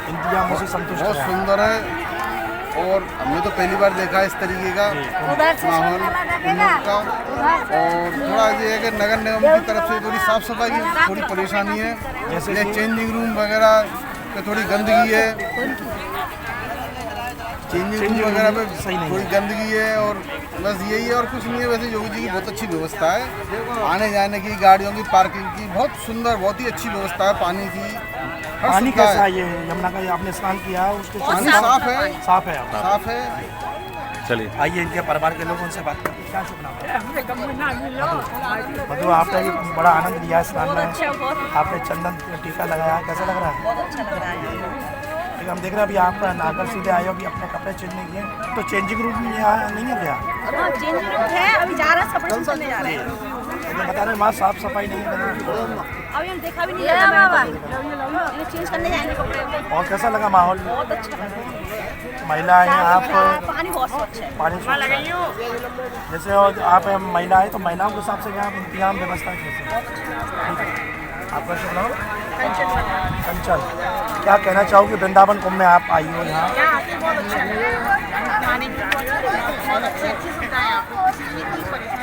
इंतजामों से संतुष्ट बहुत हैं? सुंदर है। और हमने तो पहली बार देखा इस तरीके का माहौल का। और थोड़ा ये है कि नगर निगम की तरफ से थोड़ी साफ सफाई की थोड़ी परेशानी है, जैसे चेंजिंग रूम वगैरह पे थोड़ी गंदगी है। चेंजिंग वगैरह पे सही नहीं थोड़ी गंदगी है और बस यही है और कुछ नहीं है। वैसे योगी जी की बहुत अच्छी व्यवस्था है, आने जाने की, गाड़ियों की पार्किंग की बहुत सुंदर, बहुत ही अच्छी व्यवस्था है। पानी की हर पानी सुविधा कैसा है। है ये यमुना का, ये आपने स्नान किया है उसके पानी साफ है, साफ है आपका? साफ है। चलिए आइए इनके परिवार के लोगों से बात करते हैं। क्या शुभ नाम है? मधु, आपने ये बड़ा आनंद लिया स्नान में, आपने चंदन टीका लगाया, कैसा लग रहा है? बहुत अच्छा लग रहा है। लेकिन हम देख रहे हैं अभी आप नागर सीधे आए हो, अभी अपने कपड़े चेंज नहीं किए, तो चेंजिंग रूम में यहाँ नहीं है क्या? हाँ, चेंजिंग रूम है, अभी जा रहे हैं, कपड़े चेंज करने जा रहे हैं। तो बता रहे हैं वहाँ साफ सफाई नहीं है, अभी हम देखा भी नहीं है बाबा, चेंज करने जाएंगे कपड़े। और कैसा लगा माहौल? बहुत अच्छा लगा। महिलाएं आप पानी बहुत स्वच्छ है। पानी जैसे और आप महिला है तो महिलाओं के हिसाब से यहाँ इंतजाम व्यवस्था कैसे? आपका शुभ नाम? कंचन। क्या कहना चाहोगे वृंदावन कुंभ में आप आई हो यहाँ?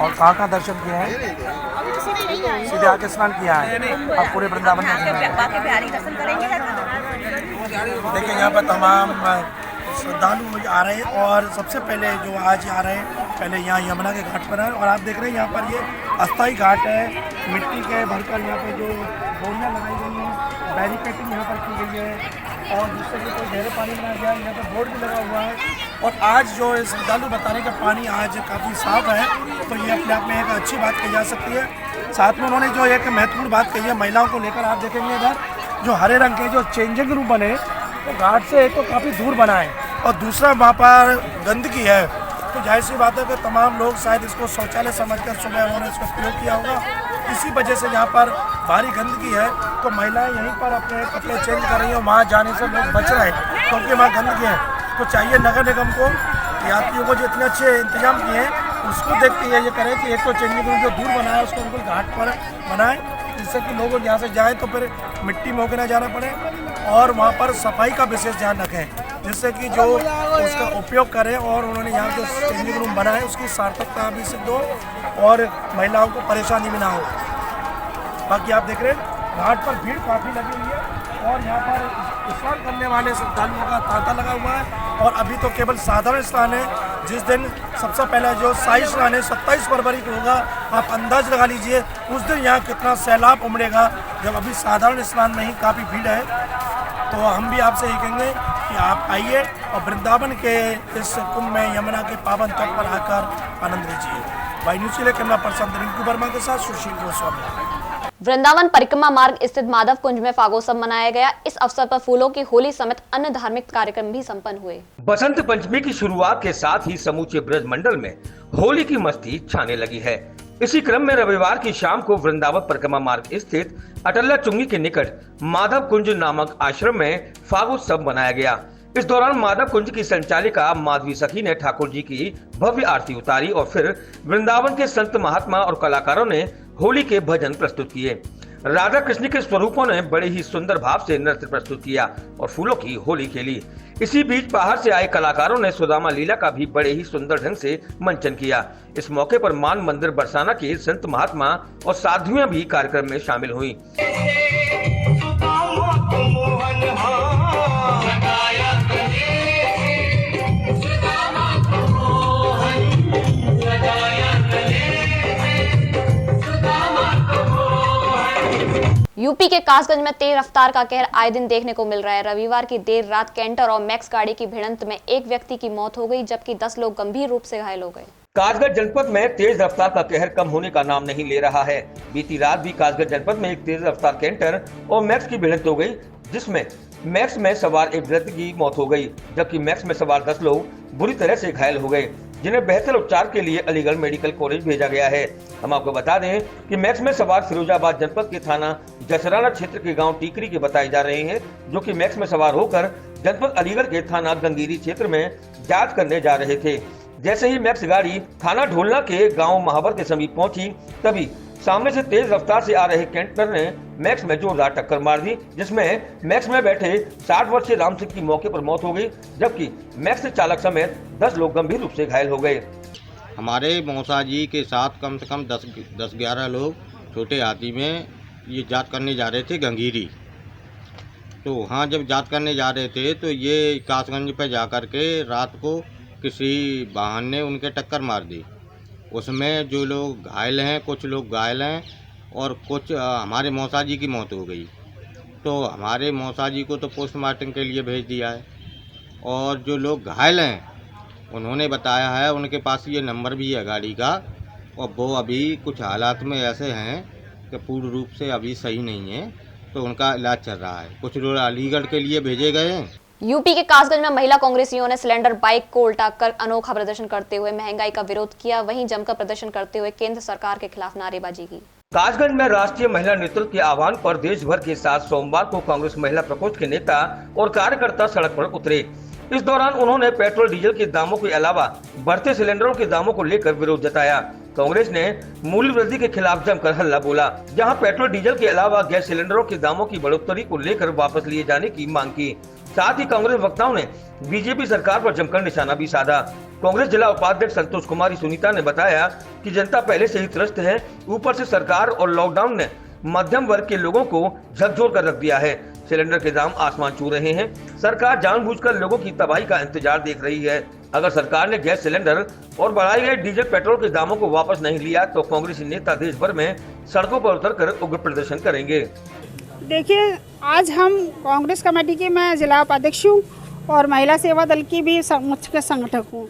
और कहाँ दर्शन किए हैं? सीधे आके स्नान किया है, आप पूरे वृंदावन में दर्शन करेंगे। देखिए यहाँ पर तमाम श्रद्धालु आ रहे हैं और सबसे पहले जो आज आ रहे हैं पहले यहाँ यमुना के घाट पर है और आप देख रहे हैं यहाँ पर ये अस्थाई घाट है, मिट्टी के भरकर यहाँ पे जो बोरियाँ लगाई गई हैं, बैरिकेटिंग यहाँ पर की गई है और जिससे कि कोई गहरे पानी में ना जाए, यहाँ पर बोर्ड भी लगा हुआ है। और आज जो श्रद्धालु बता रहे हैं कि पानी आज काफ़ी साफ है, तो ये अपने आप में एक अच्छी बात कही जा सकती है। साथ में उन्होंने जो एक महत्वपूर्ण बात कही है महिलाओं को लेकर, आप देखेंगे इधर जो हरे रंग के जो चेंजिंग रूम बने तो घाट से एक तो काफ़ी दूर बना है और दूसरा वहाँ पर गंदगी है, तो जाहिर सी बात है कि तमाम लोग शायद इसको शौचालय समझकर सुबह उन्होंने इसका प्रयोग किया होगा। इसी वजह से यहाँ पर भारी गंदगी है तो महिलाएं यहीं पर अपने कपड़े चेंज कर रही हैं, वहाँ जाने से लोग बच रहे हैं क्योंकि वहाँ गंदगी है। तो चाहिए नगर निगम को यात्रियों को जो इतने अच्छे इंतजाम किए हैं उसको देखते हुए ये करें कि एक तो चेंजिंग रूम जो दूर बनाए उसको बिल्कुल घाट पर बनाए, जिससे कि लोग यहाँ से जाएँ तो फिर मिट्टी में होकर ना जाना पड़े और वहाँ पर सफाई का विशेष ध्यान रखें, जिससे कि जो उसका उपयोग करें और उन्होंने यहाँ जो चेंजिंग रूम बनाए उसकी सार्थकता भी सिद्ध हो और महिलाओं को परेशानी भी ना हो। बाकी आप देख रहे हैं घाट पर भीड़ काफ़ी लगी हुई है और यहाँ पर स्नान करने वाले श्रद्धालुओं का तांता लगा हुआ है और अभी तो केवल साधारण स्नान है। जिस दिन सबसे पहले जो शाही स्नान है 27 फरवरी को होगा, आप अंदाज लगा लीजिए उस दिन यहाँ कितना सैलाब उमड़ेगा, जब अभी साधारण स्नान में ही काफ़ी भीड़ है। तो हम भी आपसे यही कहेंगे कि आप आइए और वृंदावन के इस कुंभ में यमुना के पावन तट पर आकर आनंद लीजिए। वाई न्यूज़ के लिए कैमरा पर्सन रिंकू वर्मा के साथ सुशील गोस्वामी। वृंदावन परिक्रमा मार्ग स्थित माधव कुंज में फागोत्सव मनाया गया। इस अवसर पर फूलों की होली समेत अन्य धार्मिक कार्यक्रम भी संपन्न हुए। बसंत पंचमी की शुरुआत के साथ ही समूचे ब्रज मंडल में होली की मस्ती छाने लगी है। इसी क्रम में रविवार की शाम को वृंदावन परिक्रमा मार्ग स्थित अटल्ला चुंगी के निकट माधव कुंज नामक आश्रम में फागोत्सव मनाया गया। इस दौरान माधव कुंज की संचालिका माधवी सखी ने ठाकुर जी की भव्य आरती उतारी और फिर वृंदावन के संत महात्मा और कलाकारों ने होली के भजन प्रस्तुत किए। राधा कृष्ण के स्वरूपों ने बड़े ही सुंदर भाव से नृत्य प्रस्तुत किया और फूलों की होली खेली। इसी बीच बाहर से आए कलाकारों ने सुदामा लीला का भी बड़े ही सुंदर ढंग से मंचन किया। इस मौके पर मान मंदिर बरसाना के संत महात्मा और साधुएं भी कार्यक्रम में शामिल हुई। यूपी के कासगंज में तेज रफ्तार का कहर आए दिन देखने को मिल रहा है। रविवार की देर रात कैंटर और मैक्स गाड़ी की भिड़ंत में एक व्यक्ति की मौत हो गई, जबकि 10 लोग गंभीर रूप से घायल हो गए। कासगंज जनपद में तेज रफ्तार का कहर कम होने का नाम नहीं ले रहा है। बीती रात भी कासगंज जनपद में एक तेज रफ्तार कैंटर और मैक्स की भिड़ंत हो गई, जिसमें मैक्स में सवार एक व्यक्ति की मौत हो गई, जबकि मैक्स में सवार 10 लोग बुरी तरह से घायल हो गए, जिन्हें बेहतर उपचार के लिए अलीगढ़ मेडिकल कॉलेज भेजा गया है। हम आपको बता दें कि मैक्स में सवार फिरोजाबाद जनपद के थाना जसराना क्षेत्र के गांव टीकरी के बताए जा रहे हैं, जो कि मैक्स में सवार होकर जनपद अलीगढ़ के थाना गंगीरी क्षेत्र में जांच करने जा रहे थे। जैसे ही मैक्स गाड़ी थाना ढोलना के गांव महावर के समीप पहुंची, तभी सामने से तेज रफ्तार से आ रहे कैंटर ने मैक्स में जोरदार टक्कर मार दी, जिसमें मैक्स में बैठे 60 वर्षीय राम सिंह की मौके पर मौत हो गई, जबकि मैक्स चालक समेत 10 लोग गंभीर रूप से घायल हो गए। हमारे मौसा जी के साथ कम से कम 10-11 लोग छोटे हाथी में ये जांच करने जा रहे थे गंगीरी। तो वहाँ जब जांच करने जा रहे थे तो ये कासगंज पे जा कर के रात को किसी वाहन ने उनके टक्कर मार दी। उसमें जो लोग घायल हैं, कुछ लोग घायल हैं और कुछ हमारे मौसा जी की मौत हो गई। तो हमारे मौसा जी को तो पोस्टमार्टम के लिए भेज दिया है और जो लोग घायल हैं उन्होंने बताया है उनके पास ये नंबर भी है गाड़ी का और वो अभी कुछ हालात में ऐसे हैं कि पूर्ण रूप से अभी सही नहीं है, तो उनका इलाज चल रहा है। कुछ लोग अलीगढ़ के लिए भेजे गए हैं। यूपी के कासगंज में महिला कांग्रेसियों ने सिलेंडर बाइक को उल्टाकर अनोखा प्रदर्शन करते हुए महंगाई का विरोध किया। वहीं जमकर प्रदर्शन करते हुए केंद्र सरकार के खिलाफ नारेबाजी की। कासगंज में राष्ट्रीय महिला नेतृत्व के आह्वान पर देश भर के साथ सोमवार को कांग्रेस महिला प्रकोष्ठ के नेता और कार्यकर्ता सड़क पर उतरे। इस दौरान उन्होंने पेट्रोल डीजल के दामों के अलावा बढ़ते सिलेंडरों के दामों को लेकर विरोध जताया। कांग्रेस ने मूल्य वृद्धि के खिलाफ जमकर हल्ला बोला, जहां पेट्रोल डीजल के अलावा गैस सिलेंडरों के दामों की बढ़ोतरी को लेकर वापस लिए जाने की मांग की। साथ ही कांग्रेस वक्ताओं ने बीजेपी सरकार पर जमकर निशाना भी साधा। कांग्रेस जिला उपाध्यक्ष संतोष कुमारी सुनीता ने बताया कि जनता पहले से ही त्रस्त है, ऊपर से सरकार और लॉकडाउन ने मध्यम वर्ग के लोगों को झकझोर कर रख दिया है। सिलेंडर के दाम आसमान छू रहे हैं। सरकार जानबूझकर लोगों की तबाही का इंतजार देख रही है। अगर सरकार ने गैस सिलेंडर और बढ़ाए गए डीजल पेट्रोल के दामों को वापस नहीं लिया तो कांग्रेसी नेता देश भर में सड़कों पर उतरकर उग्र प्रदर्शन करेंगे। देखिए, आज हम कांग्रेस कमेटी की मैं जिला उपाध्यक्ष हूँ और महिला सेवा दल की भी मुख्य संगठक हूँ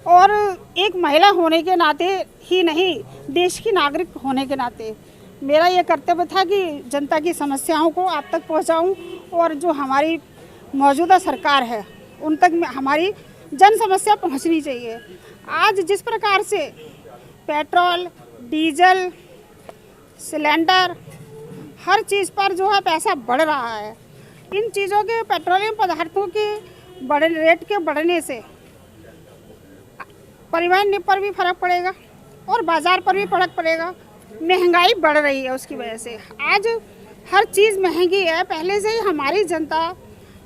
और एक महिला होने के नाते ही नहीं, देश की नागरिक होने के नाते मेरा ये कर्तव्य था कि जनता की समस्याओं को आप तक पहुँचाऊँ और जो हमारी मौजूदा सरकार है उन तक हमारी जन समस्या पहुँचनी चाहिए। आज जिस प्रकार से पेट्रोल, डीजल, सिलेंडर, हर चीज़ पर जो है पैसा बढ़ रहा है, इन चीज़ों के पेट्रोलियम पदार्थों के रेट के बढ़ने से परिवहन पर भी फर्क पड़ेगा और बाज़ार पर भी फर्क पड़ेगा। महंगाई बढ़ रही है, उसकी वजह से आज हर चीज़ महंगी है। पहले से ही हमारी जनता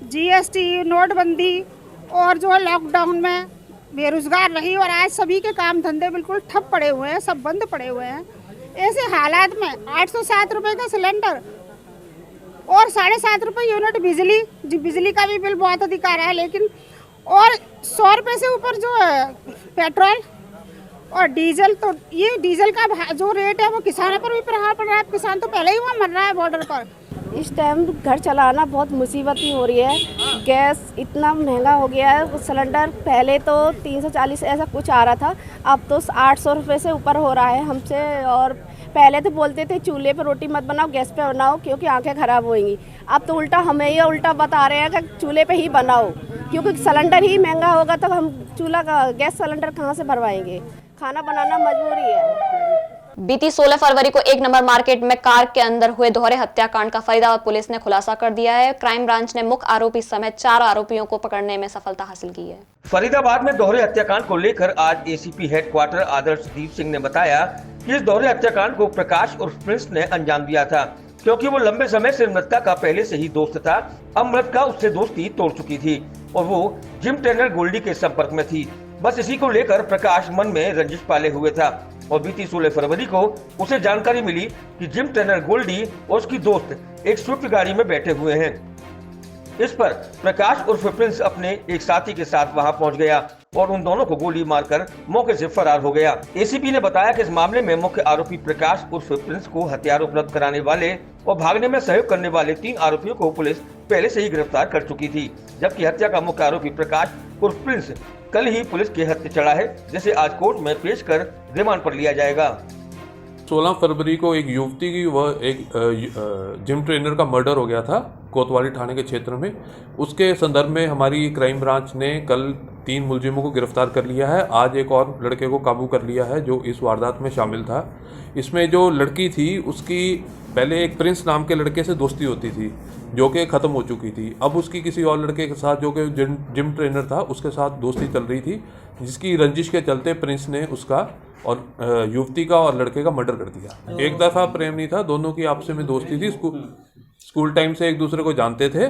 जीएसटी, नोटबंदी और जो है लॉकडाउन में बेरोजगार रही और आज सभी के काम धंधे बिल्कुल ठप पड़े हुए हैं, सब बंद पड़े हुए हैं। ऐसे हालात में 807 रुपये का सिलेंडर और 7.5 रुपये यूनिट बिजली का भी बिल बहुत अधिक आ रहा है, लेकिन और 100 रुपये से ऊपर जो है पेट्रोल और डीजल, तो ये डीजल का जो रेट है वो किसानों पर भी प्रभाव पड़ रहा है। किसान तो पहले ही वहाँ मर रहा है बॉर्डर पर। इस टाइम घर चलाना बहुत मुसीबती हो रही है। गैस इतना महंगा हो गया है। सिलेंडर पहले तो 340 ऐसा कुछ आ रहा था, अब तो 800 रुपये से ऊपर हो रहा है हमसे। और पहले तो बोलते थे चूल्हे पर रोटी मत बनाओ, गैस पे बनाओ क्योंकि आंखें ख़राब होएंगी। अब तो उल्टा हमें ये उल्टा बता रहे हैं कि चूल्हे पे ही बनाओ, क्योंकि सिलेंडर ही महंगा होगा तो हम गैस सिलेंडर कहाँ से भरवाएंगे। खाना बनाना मजबूरी है। बीती 16 फरवरी को एक नंबर मार्केट में कार के अंदर हुए दोहरे हत्याकांड का फरीदाबाद पुलिस ने खुलासा कर दिया है। क्राइम ब्रांच ने मुख्य आरोपी समेत 4 आरोपियों को पकड़ने में सफलता हासिल की है। फरीदाबाद में दोहरे हत्याकांड को लेकर आज एसीपी हेडक्वार्टर आदर्शदीप सिंह ने बताया कि इस दोहरे हत्याकांड को प्रकाश उर्फ प्रिंस ने अंजाम दिया था, क्योंकि वो लंबे समय से मृतका का पहले से ही दोस्त था। अब मृतका उससे दोस्ती तोड़ चुकी थी और वो जिम ट्रेनर गोल्डी के संपर्क में थी। बस इसी को लेकर प्रकाश मन में रंजिश पाले हुए था और बीती 16 फरवरी को उसे जानकारी मिली कि जिम ट्रेनर गोल्डी और उसकी दोस्त एक स्विफ्ट गाड़ी में बैठे हुए हैं। इस पर प्रकाश उर्फ प्रिंस अपने एक साथी के साथ वहां पहुंच गया और उन दोनों को गोली मारकर मौके से फरार हो गया। एसीपी ने बताया कि इस मामले में मुख्य आरोपी प्रकाश उर्फ प्रिंस को हथियार उपलब्ध कराने वाले और भागने में सहयोग करने वाले 3 आरोपियों को पुलिस पहले से ही गिरफ्तार कर चुकी थी, जबकि हत्या का मुख्य आरोपी प्रकाश उर्फ प्रिंस कल ही पुलिस के हत्थे चढ़ा है, जिसे आज कोर्ट में पेश कर रिमांड पर लिया जाएगा। 16 फरवरी को एक युवती की एक जिम ट्रेनर का मर्डर हो गया था कोतवाली थाने के क्षेत्र में। उसके संदर्भ में हमारी क्राइम ब्रांच ने कल 3 मुलजिमों को गिरफ्तार कर लिया है। आज एक और लड़के को काबू कर लिया है जो इस वारदात में शामिल था। इसमें जो लड़की थी उसकी पहले एक प्रिंस नाम के लड़के से दोस्ती होती थी जो कि ख़त्म हो चुकी थी। अब उसकी किसी और लड़के के साथ जो कि जिम ट्रेनर था उसके साथ दोस्ती चल रही थी, जिसकी रंजिश के चलते प्रिंस ने उसका और युवती का और लड़के का मर्डर कर दिया। एक तरफा प्रेम नहीं था, दोनों की आपस में दोस्ती थी। स्कूल टाइम से एक दूसरे को जानते थे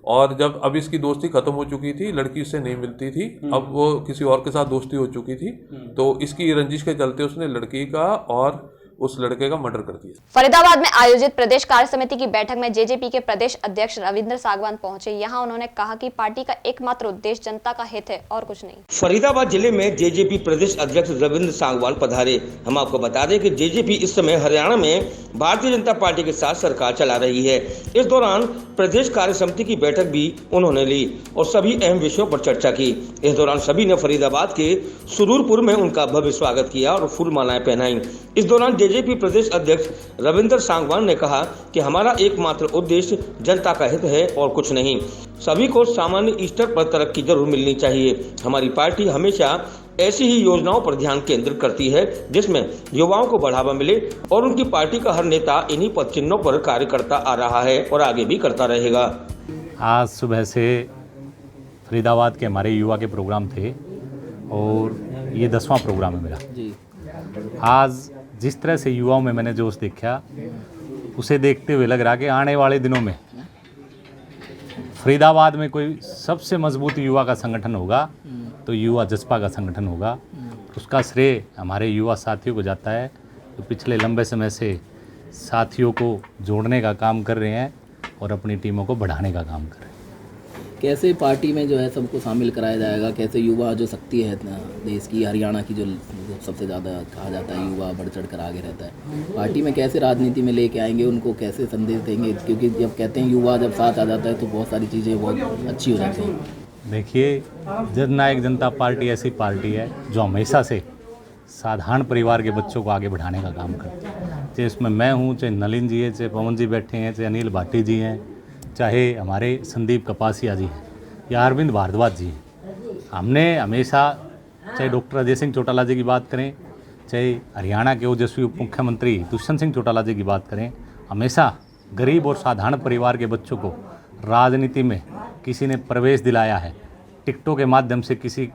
और जब अब इसकी दोस्ती खत्म हो चुकी थी, लड़की इससे नहीं मिलती थी, अब वो किसी और के साथ दोस्ती हो चुकी थी, तो इसकी रंजिश के चलते उसने लड़की का और उस लड़के का मर्डर कर दिया। फरीदाबाद में आयोजित प्रदेश कार्य समिति की बैठक में जेजेपी के प्रदेश अध्यक्ष रविंद्र सागवान पहुंचे। यहां उन्होंने कहा कि पार्टी का एकमात्र उद्देश्य जनता का हित है और कुछ नहीं। फरीदाबाद जिले में जेजेपी प्रदेश अध्यक्ष रविंद्र सागवान पधारे। हम आपको बता दें कि जेजेपी इस समय हरियाणा में भारतीय जनता पार्टी के साथ सरकार चला रही है। इस दौरान प्रदेश कार्य समिति की बैठक भी उन्होंने ली और सभी अहम विषयों पर चर्चा की। इस दौरान सभी ने फरीदाबाद के सुरूरपुर में उनका भव्य स्वागत किया और फूल मालाएं पहनाई। इस दौरान जेजेपी प्रदेश अध्यक्ष रविंद्र सागवान ने कहा कि हमारा एकमात्र उद्देश्य जनता का हित है और कुछ नहीं। सभी को सामान्य स्तर पर तरक्की जरूर मिलनी चाहिए। हमारी पार्टी हमेशा ऐसी ही योजनाओं पर ध्यान केंद्रित करती है जिसमें युवाओं को बढ़ावा मिले और उनकी पार्टी का हर नेता इन्हीं पद चिन्हों पर कार्य करता आ रहा है और आगे भी करता रहेगा। आज सुबह से फरीदाबाद के हमारे युवा के प्रोग्राम थे और ये 10वां प्रोग्राम है मेरा जी। आज जिस तरह से युवाओं में मैंने जोश देखा, उसे देखते हुए लग रहा कि आने वाले दिनों में फरीदाबाद में कोई सबसे मजबूत युवा का संगठन होगा तो युवा जसपा का संगठन होगा। उसका श्रेय हमारे युवा साथियों को जाता है जो पिछले लंबे समय से साथियों को जोड़ने का काम कर रहे हैं और अपनी टीमों को बढ़ाने का काम कर रहे हैं। कैसे पार्टी में जो है सबको शामिल कराया जाएगा, कैसे युवा जो शक्ति है देश की, हरियाणा की, जो सबसे ज़्यादा कहा जाता है युवा बढ़ चढ़ कर आगे रहता है, पार्टी में कैसे राजनीति में लेके आएंगे, उनको कैसे संदेश देंगे? क्योंकि जब कहते हैं युवा जब साथ आ जाता है तो बहुत सारी चीज़ें बहुत अच्छी हो जाती हैं। देखिए, जननायक जनता पार्टी ऐसी पार्टी है जो हमेशा से साधारण परिवार के बच्चों को आगे बढ़ाने का काम करती है। चाहे इसमें मैं हूँ, चाहे नलिन जी है, चाहे पवन जी बैठे हैं, चाहे अनिल भाटी जी हैं, चाहे हमारे संदीप कपासिया जी हैं या अरविंद भारद्वाज जी हैं। हमने हमेशा, चाहे डॉक्टर अजय सिंह चौटाला जी की बात करें, चाहे हरियाणा के ओजस्वी उप मुख्यमंत्री दुष्यंत सिंह चौटाला जी की बात करें, हमेशा गरीब और साधारण परिवार के बच्चों को राजनीति में किसी ने प्रवेश दिलाया है। टिकटों के माध्यम से किसी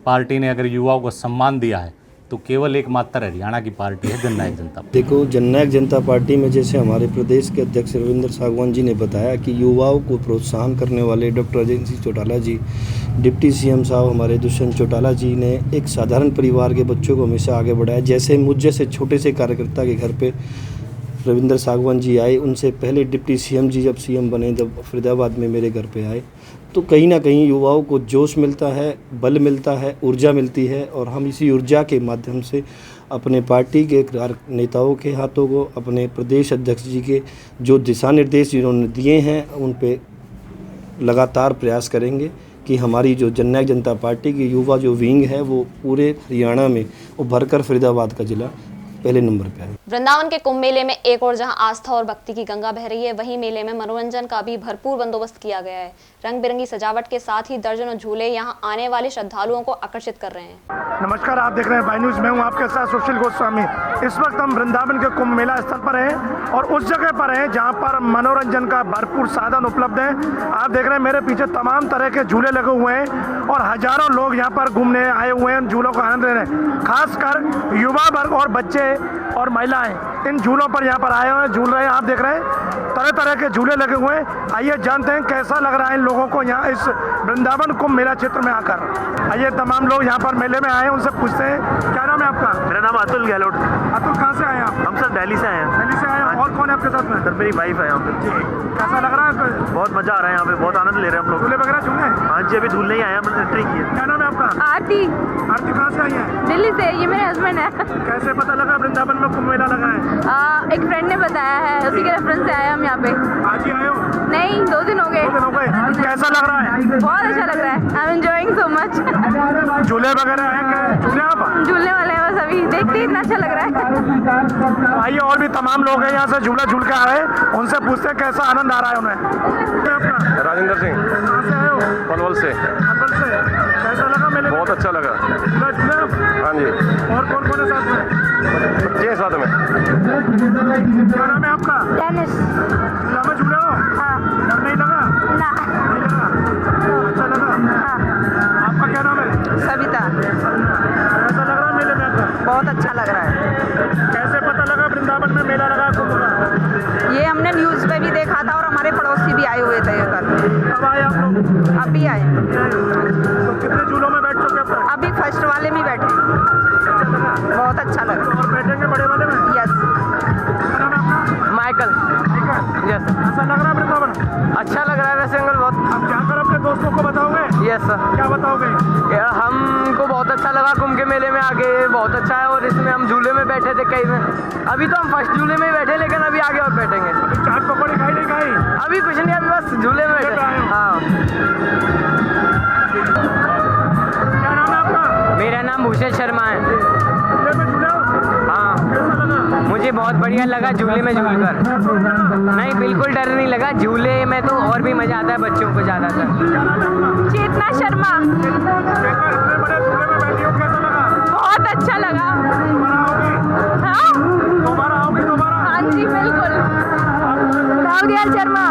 पार्टी ने अगर युवाओं को सम्मान दिया है तो केवल एकमात्र हरियाणा की पार्टी है जननायक जनता पार्टी। देखो, जननायक जनता पार्टी में जैसे हमारे प्रदेश के अध्यक्ष रविंद्र सागवान जी ने बताया कि युवाओं को प्रोत्साहन करने वाले डॉक्टर अजय सिंह चौटाला जी, डिप्टी सीएम साहब हमारे दुष्यंत चौटाला जी ने एक साधारण परिवार के बच्चों को हमेशा आगे बढ़ाया। जैसे मुझ जैसे छोटे से कार्यकर्ता के घर पे रविंद्र सागवान जी आए, उनसे पहले डिप्टी सीएम जी जब सीएम बने, जब फरीदाबाद में मेरे घर पे आए, तो कहीं ना कहीं युवाओं को जोश मिलता है, बल मिलता है, ऊर्जा मिलती है और हम इसी ऊर्जा के माध्यम से अपने पार्टी के नेताओं के हाथों को, अपने प्रदेश अध्यक्ष जी के जो दिशा निर्देश जिन्होंने दिए हैं उन पे लगातार प्रयास करेंगे कि हमारी जो जननायक जनता पार्टी की युवा जो विंग है वो पूरे हरियाणा में उभर कर फरीदाबाद का जिला पहले नंबर पे है। वृंदावन के कुंभ मेले में एक और जहां आस्था और भक्ति की गंगा बह रही है, वहीं मेले में मनोरंजन का भी भरपूर बंदोबस्त किया गया है। रंग बिरंगी सजावट के साथ ही दर्जनों झूले यहां आने वाले श्रद्धालुओं को आकर्षित कर रहे हैं। नमस्कार, आप देख रहे हैं बाई न्यूज। मैं हूं आपके साथ सुशील गोस्वामी। इस वक्त हम वृंदावन के कुंभ मेला स्थल पर हैं और उस जगह पर हैं जहां पर मनोरंजन का भरपूर साधन उपलब्ध है। आप देख रहे हैं मेरे पीछे तमाम तरह के झूले लगे हुए हैं और हजारों लोग यहाँ पर घूमने आए हुए हैं, झूलों का आनंद ले रहे हैं। खासकर युवा वर्ग और बच्चे और महिलाएं इन झूलों पर यहाँ पर आए हुए हैं, झूल रहे हैं। आप देख रहे हैं तरह तरह के झूले लगे हुए हैं। आइए जानते हैं कैसा लग रहा है इन लोगों को यहाँ इस वृंदावन कुंभ मेला क्षेत्र में आकर। आइए तमाम लोग यहाँ पर मेले में आए हैं, उनसे पूछते हैं क्या नाम है आपका? मेरा नाम अतुल गहलोत। अतुल, कहाँ से आए आप? हम सर दिल्ली से आए हैं। दिल्ली से आए हैं। और कौन है आपके साथ में? सर मेरी वाइफ है यहाँ पे। कैसा लग रहा है? बहुत मजा आ रहा है यहाँ पे, बहुत आनंद ले रहे हैं हम लोग। झूले वगैरह झूले? हाँ जी, अभी झूलने ही आए हैं, हमने एंट्री की है। क्या नाम है आपका? आरती। आरती, कहाँ से आई है? दिल्ली से। ये मेरे हस्बैंड है। कैसे पता लगा वृंदावन में कुंभ मेला लगा है? एक फ्रेंड ने बताया है, उसी के रेफरेंस से आए हम यहाँ पे। आज ही आए हो? नहीं, 2 दिन हो गए। 2 दिन हो गए। कैसा लग रहा है? बहुत अच्छा लग रहा है। I am enjoying so much. झूले वगैरह हैं क्या? झूले आप? झूलने वाले हैं बस, अभी देखते इतना अच्छा लग रहा है। आइए और भी तमाम लोग हैं यहाँ से झूला झूल के आ रहे हैं, उनसे पूछते हैं कैसा आनंद आ रहा है उन्हें। राजेंद्र सिंह। कहाँ से आए हो? पलवल से। पलवल से। कैसा लगा मेले? बहुत अच्छा लगा। झूले? हाँ जी। और कौन कौन है साथ में? बच्चे हैं साथ में। क्या नाम है आपका? डेनिस। झूला में झूले हो? हाँ। डर नहीं लगा? ना। नहीं लगा? अच्छा लगा? हाँ। आपका क्या नाम है? सविता। कैसा लग रहा है मेले में आपका? बहुत अच्छा लग रहा है। कैसे पता लगा वृंदावन में मेला लगा कुंभ का? ये हमने न्यूज़ पे भी देखा था और हमारे पड़ोसी भी आए हुए थे कल। कब आए आप लोग? अभी आए। तो कितने झूलों में बैठ चुके हैं? अभी फर्स्ट वाले में बैठे। बहुत अच्छा लगा। और बैठेंगे बड़े वाले में? यस। निकल यस सर। ऐसा लग रहा है वृंदावन? अच्छा लग रहा है वैसे अंकल बहुत। अब जाकर अपने दोस्तों को बताओगे? Yes sir. क्या बताओगे? हमको बहुत अच्छा लगा कुंभ के मेले में आके, बहुत अच्छा है। और इसमें हम झूले में बैठे थे कई में, अभी तो हम फर्स्ट झूले में ही बैठे, लेकिन अभी आगे और बैठेंगे। अभी चाट पकौड़े खाई नहीं खाई? अभी कुछ नहीं, अभी बस झूले में बैठे। हाँ। क्या नाम है आपका? मेरा नाम भूषण शर्मा है। झूले में झूले हो? हाँ। कैसा लगा? मुझे बहुत बढ़िया लगा झूले में झूलकर। नहीं, बिल्कुल डर नहीं लगा। झूले में तो और भी मजा आता है बच्चों को ज़्यादातर। चेतना शर्मा। इतने बड़े झूले में बैठी हो, कैसा लगा? बहुत अच्छा लगा। हाँ? दोबारा आओगी? दोबारा? हाँ जी बिल्कुल। राहुल शर्मा।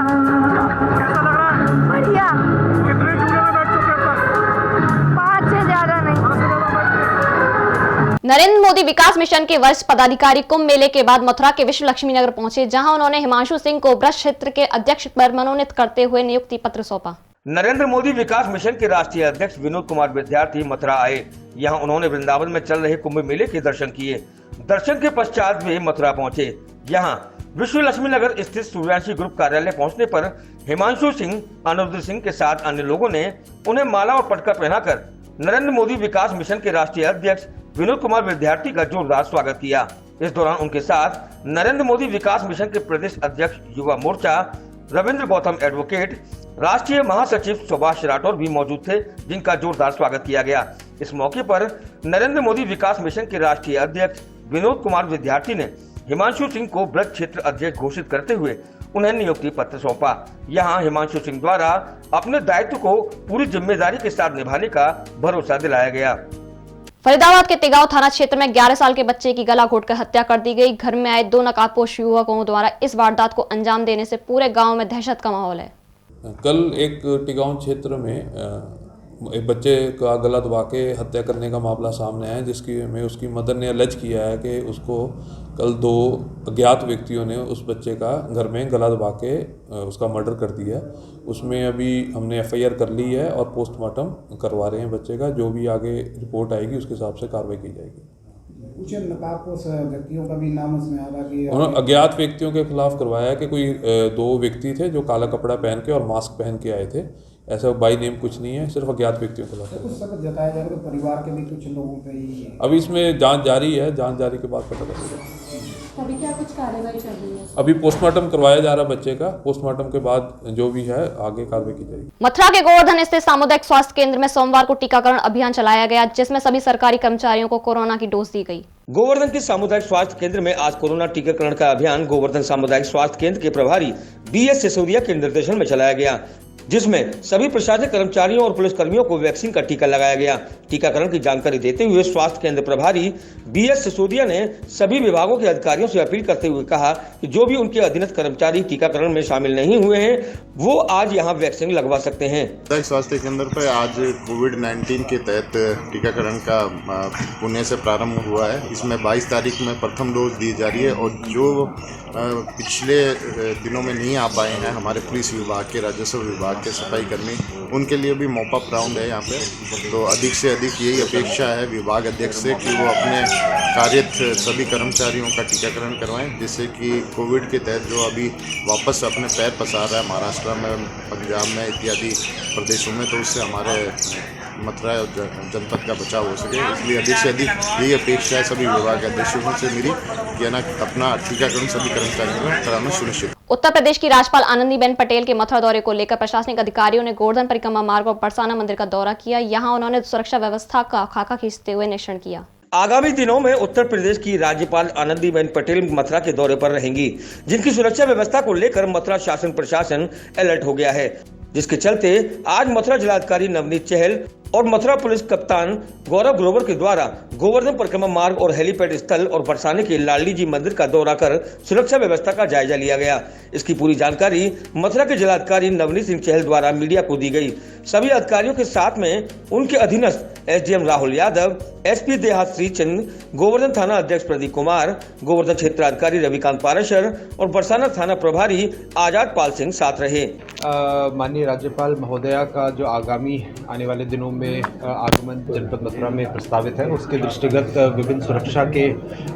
कैसा लग रहा है? बढ़िया। कितने झूले में बैठ चुके अब तक? 5 से ज़्यादा नहीं। नरेंद्र मोदी विकास मिशन के वरिष्ठ पदाधिकारी कुंभ मेले के बाद मथुरा के विश्व लक्ष्मी नगर पहुंचे, जहां उन्होंने हिमांशु सिंह को ब्रज क्षेत्र के अध्यक्ष पर मनोनीत करते हुए नियुक्ति पत्र सौंपा। नरेंद्र मोदी विकास मिशन के राष्ट्रीय अध्यक्ष विनोद कुमार विद्यार्थी मथुरा आए। यहां उन्होंने वृंदावन में चल रहे कुंभ मेले के दर्शन किए। दर्शन के पश्चात वे मथुरा पहुंचे। यहां विश्व लक्ष्मी नगर स्थित सूर्यांशी ग्रुप कार्यालय पहुंचने पर हिमांशु सिंह, अनिरुद्ध सिंह के साथ अन्य लोगों ने उन्हें माला और पटका पहनाकर नरेंद्र मोदी विकास मिशन के राष्ट्रीय अध्यक्ष विनोद कुमार विद्यार्थी का जोरदार स्वागत किया। इस दौरान उनके साथ नरेंद्र मोदी विकास मिशन के प्रदेश अध्यक्ष युवा मोर्चा रविंद्र गौतम एडवोकेट, राष्ट्रीय महासचिव सुभाष राठौर भी मौजूद थे, जिनका जोरदार स्वागत किया गया। इस मौके पर नरेंद्र मोदी विकास मिशन के राष्ट्रीय अध्यक्ष विनोद कुमार विद्यार्थी ने हिमांशु सिंह को ब्रज क्षेत्र अध्यक्ष घोषित करते हुए उन्हें नियुक्ति पत्र सौंपा। यहाँ हिमांशु सिंह द्वारा अपने दायित्व को पूरी जिम्मेदारी के साथ निभाने का भरोसा दिलाया गया। फरीदाबाद के तेगांव थाना क्षेत्र में 11 साल के बच्चे की गला घोटकर हत्या कर दी गई। घर में आए 2 नकाबपोश युवकों द्वारा इस वारदात को अंजाम देने से पूरे गांव में दहशत का माहौल है। कल एक टिगांव क्षेत्र में एक बच्चे का गला दबा के हत्या करने का मामला सामने आया, जिसकी में उसकी मदर ने अलर्ज किया है कि उसको कल 2 अज्ञात व्यक्तियों ने उस बच्चे का घर में गला दबा के उसका मर्डर कर दिया। उसमें अभी हमने FIR कर ली है और पोस्टमार्टम करवा रहे हैं बच्चे का। जो भी आगे रिपोर्ट आएगी उसके हिसाब से कार्रवाई की जाएगी। कुछ नकाबपोश व्यक्तियों का भी नाम उसमें आ रहा कि उन्होंने अज्ञात व्यक्तियों के खिलाफ करवाया है कि कोई 2 व्यक्ति थे जो काला कपड़ा पहन के और मास्क पहन के आए थे। ऐसा बाई नेम कुछ नहीं है, सिर्फ अज्ञात व्यक्तियों के खिलाफ। कुछ सबक जताया जा रहा है परिवार के भी कुछ लोगों पे ही है। अभी इसमें जांच जारी है, जांच जारी के बाद पता लगेगा। अभी क्या कुछ कार्रवाई चल रही है? अभी पोस्टमार्टम करवाया जा रहा है बच्चे का। पोस्टमार्टम के बाद जो भी है आगे कार्रवाई की जाएगी। मथुरा के गोवर्धन स्थित सामुदायिक स्वास्थ्य केंद्र में सोमवार को टीकाकरण अभियान चलाया गया, जिसमें सभी सरकारी कर्मचारियों को कोरोना की डोज दी गई। गोवर्धन के सामुदायिक स्वास्थ्य केंद्र में आज कोरोना टीकाकरण का अभियान गोवर्धन सामुदायिक स्वास्थ्य केंद्र के प्रभारी BS सिसोदिया के निर्देशन में चलाया गया, जिसमें सभी प्रशासनिक कर्मचारियों और पुलिस कर्मियों को वैक्सीन का टीका लगाया गया। टीकाकरण की जानकारी देते हुए स्वास्थ्य केंद्र प्रभारी BS सिसोदिया ने सभी विभागों के अधिकारियों से अपील करते हुए कहा कि जो भी उनके अधीनस्थ कर्मचारी टीकाकरण में शामिल नहीं हुए हैं, वो आज यहां वैक्सीन लगवा सकते हैं। स्वास्थ्य केंद्र पर आज कोविड-19 के तहत टीकाकरण का पुणे से प्रारंभ हुआ है। इसमें 22 तारीख में प्रथम डोज दी जा रही है और जो पिछले दिनों में नहीं आ पाए हैं हमारे पुलिस विभाग के, राजस्व विभाग के सफाई कर्मी, उनके लिए भी मॉपअप राउंड है यहाँ पे। तो अधिक से अधिक यही अपेक्षा है विभाग अध्यक्ष से कि वो अपने कार्यरत सभी कर्मचारियों का टीकाकरण करवाएं, जिससे कि कोविड के तहत जो अभी वापस अपने पैर पसार रहा है महाराष्ट्र में, पंजाब में इत्यादि प्रदेशों में, तो उससे हमारे मथुरा जनपद का बचाव हो सके। इसलिए अधिक से अधिक यही अपेक्षा है सभी विभाग अध्यक्षों से मेरी कि ना अपना टीकाकरण सभी कर्मचारियों को कराना सुनिश्चित। उत्तर प्रदेश की राज्यपाल आनंदीबेन पटेल के मथुरा दौरे को लेकर प्रशासनिक अधिकारियों ने गोवर्धन परिक्रमा मार्ग और बरसाना मंदिर का दौरा किया। यहां उन्होंने सुरक्षा व्यवस्था का खाका खींचते हुए निरीक्षण किया। आगामी दिनों में उत्तर प्रदेश की राज्यपाल आनंदीबेन पटेल मथुरा के दौरे पर रहेंगी, जिनकी सुरक्षा व्यवस्था को लेकर मथुरा शासन प्रशासन अलर्ट हो गया है, जिसके चलते आज मथुरा जिलाधिकारी नवनीत चहल और मथुरा पुलिस कप्तान गौरव ग्रोवर के द्वारा गोवर्धन परिक्रमा मार्ग और हेलीपैड स्थल और बरसाने के लाडली जी मंदिर का दौरा कर सुरक्षा व्यवस्था का जायजा लिया गया। इसकी पूरी जानकारी मथुरा के जिलाधिकारी नवनीत सिंह चहल द्वारा मीडिया को दी गई। सभी अधिकारियों के साथ में उनके अधीनस्थ SDM राहुल यादव, एसपी देहात श्री चंद, गोवर्धन थाना अध्यक्ष प्रदीप कुमार, गोवर्धन क्षेत्राधिकारी रविकांत पाराशर और बरसाना थाना प्रभारी आजाद पाल सिंह साथ रहे। माननीय राज्यपाल महोदया का जो आगामी आने वाले दिनों में आगमन जनपद मथुरा में प्रस्तावित है, उसके दृष्टिगत विभिन्न सुरक्षा के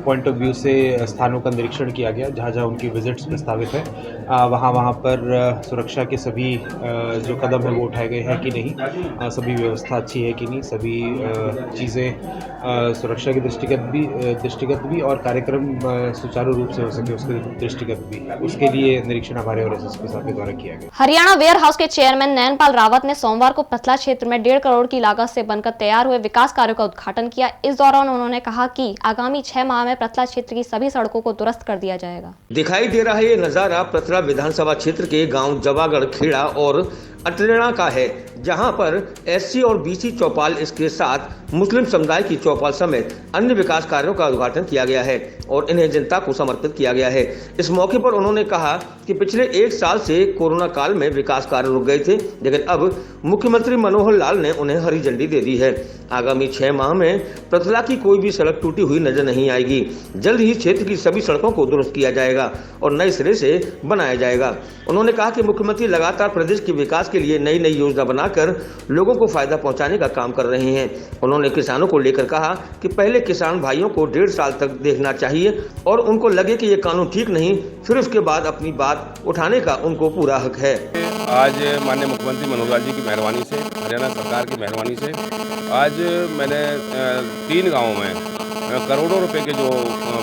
पॉइंट ऑफ व्यू से स्थानों का निरीक्षण किया गया। जहाँ जहाँ उनकी विजिट्स प्रस्तावित है वहाँ पर सुरक्षा के सभी जो कदम है वो उठाए गए हैं कि नहीं, सभी व्यवस्था अच्छी है कि नहीं, सभी चीज़ें सुरक्षा के दृष्टिगत भी और कार्यक्रम सुचारू रूप से हो सके उसके दृष्टिगत भी, उसके लिए निरीक्षण हमारे और एसएसपी साहब के द्वारा किया गया। हरियाणा वेयर हाउस के चेयरमैन नयनपाल रावत ने सोमवार को पथला क्षेत्र में 1.5 करोड़ की लागत से बनकर तैयार हुए विकास कार्यों का उद्घाटन किया। इस दौरान उन्होंने कहा कि आगामी 6 माह में पथला क्षेत्र की सभी सड़कों को दुरुस्त कर दिया जाएगा। दिखाई दे रहा ये नजारा पथला विधानसभा क्षेत्र के गांव जवागढ़ खेड़ा और अटरेणा का है, जहां पर एससी और बीसी चौपाल, इसके साथ मुस्लिम समुदाय की चौपाल समेत अन्य विकास कार्यों का उद्घाटन किया गया है और इन्हें जनता को समर्पित किया गया है। इस मौके पर उन्होंने कहा कि पिछले 1 साल से कोरोना काल में विकास कार्य रुक गए थे, लेकिन अब मुख्यमंत्री मनोहर लाल ने उन्हें हरी झंडी दे दी है। आगामी 6 माह में पथला की कोई भी सड़क टूटी हुई नजर नहीं आएगी। जल्द ही क्षेत्र की सभी सड़कों को दुरुस्त किया जाएगा और नए सिरे से बनाया जाएगा। उन्होंने कहा कि मुख्यमंत्री लगातार प्रदेश के विकास के लिए नई योजना बनाकर लोगों को फायदा पहुंचाने का काम कर रहे हैं। उन्होंने किसानों को लेकर कहा कि पहले किसान भाइयों को 1.5 साल तक देखना चाहिए और उनको लगे कि ये कानून ठीक नहीं, फिर उसके बाद अपनी बात उठाने का उनको पूरा हक है। आज माननीय मुख्यमंत्री मनोहर लाल जी की मेहरबानी से, हरियाणा सरकार की मेहरबानी से आज मैंने 3 गाँवों में करोड़ों रुपए के जो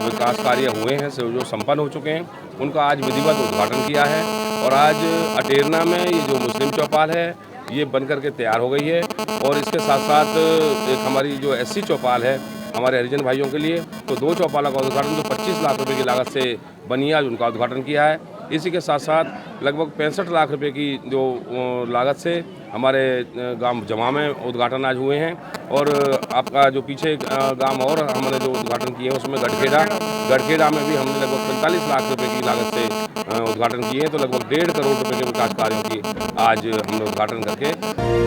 विकास कार्य हुए हैं जो संपन्न हो चुके हैं, उनका आज विधिवत उद्घाटन किया है। और आज अटेरना में ये जो मुस्लिम चौपाल है ये बन करके तैयार हो गई है और इसके साथ साथ एक हमारी जो एससी चौपाल है हमारे हरिजन भाइयों के लिए, तो 2 चौपालों का उद्घाटन जो 25 लाख रुपए की लागत से बनी आज उनका उद्घाटन किया है। इसी के साथ साथ लगभग 65 लाख रुपए की जो लागत से हमारे गांव जमा में उद्घाटन आज हुए हैं। और आपका जो पीछे गांव और हमने जो उद्घाटन किए हैं उसमें गढ़खेड़ा में भी हमने लगभग 45 लाख रुपए की लागत से उद्घाटन किए हैं। तो लगभग 1.5 करोड़ रुपए के विकास कार्यों की आज हमने उद्घाटन करके।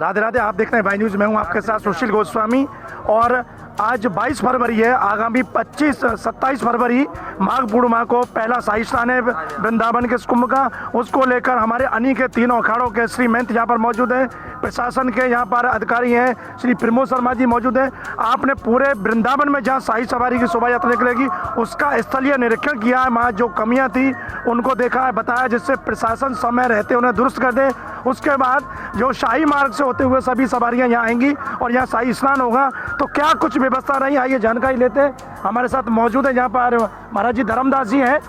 राधे राधे, आप देख रहे हैं वाई न्यूज़। मैं हूं आपके साथ सुशील गोस्वामी और आज 22 फरवरी है। आगामी 27 फरवरी माघ पूर्णिमा को पहला शाही स्नान है वृंदावन के कुंभ का। उसको लेकर हमारे अनी के 3 अखाड़ों के श्री महंत यहाँ पर मौजूद है, प्रशासन के यहाँ पर अधिकारी हैं, श्री प्रमोद शर्मा जी मौजूद हैं। आपने पूरे वृंदावन में जहाँ शाही सवारी की शोभा यात्रा निकलेगी उसका स्थलीय निरीक्षण किया है, वहाँ जो कमियाँ थी उनको देखा है, बताया, जिससे प्रशासन समय रहते उन्हें दुरुस्त कर दे। उसके बाद जो शाही मार्ग से होते हुए सभी सवारियाँ यहाँ आएंगी और यहाँ शाही स्नान होगा। तो क्या कुछ व्यवस्था रही, आइए जानकारी लेते। हमारे साथ मौजूद है यहाँ पर महाराज जी धर्मदास जी हैं,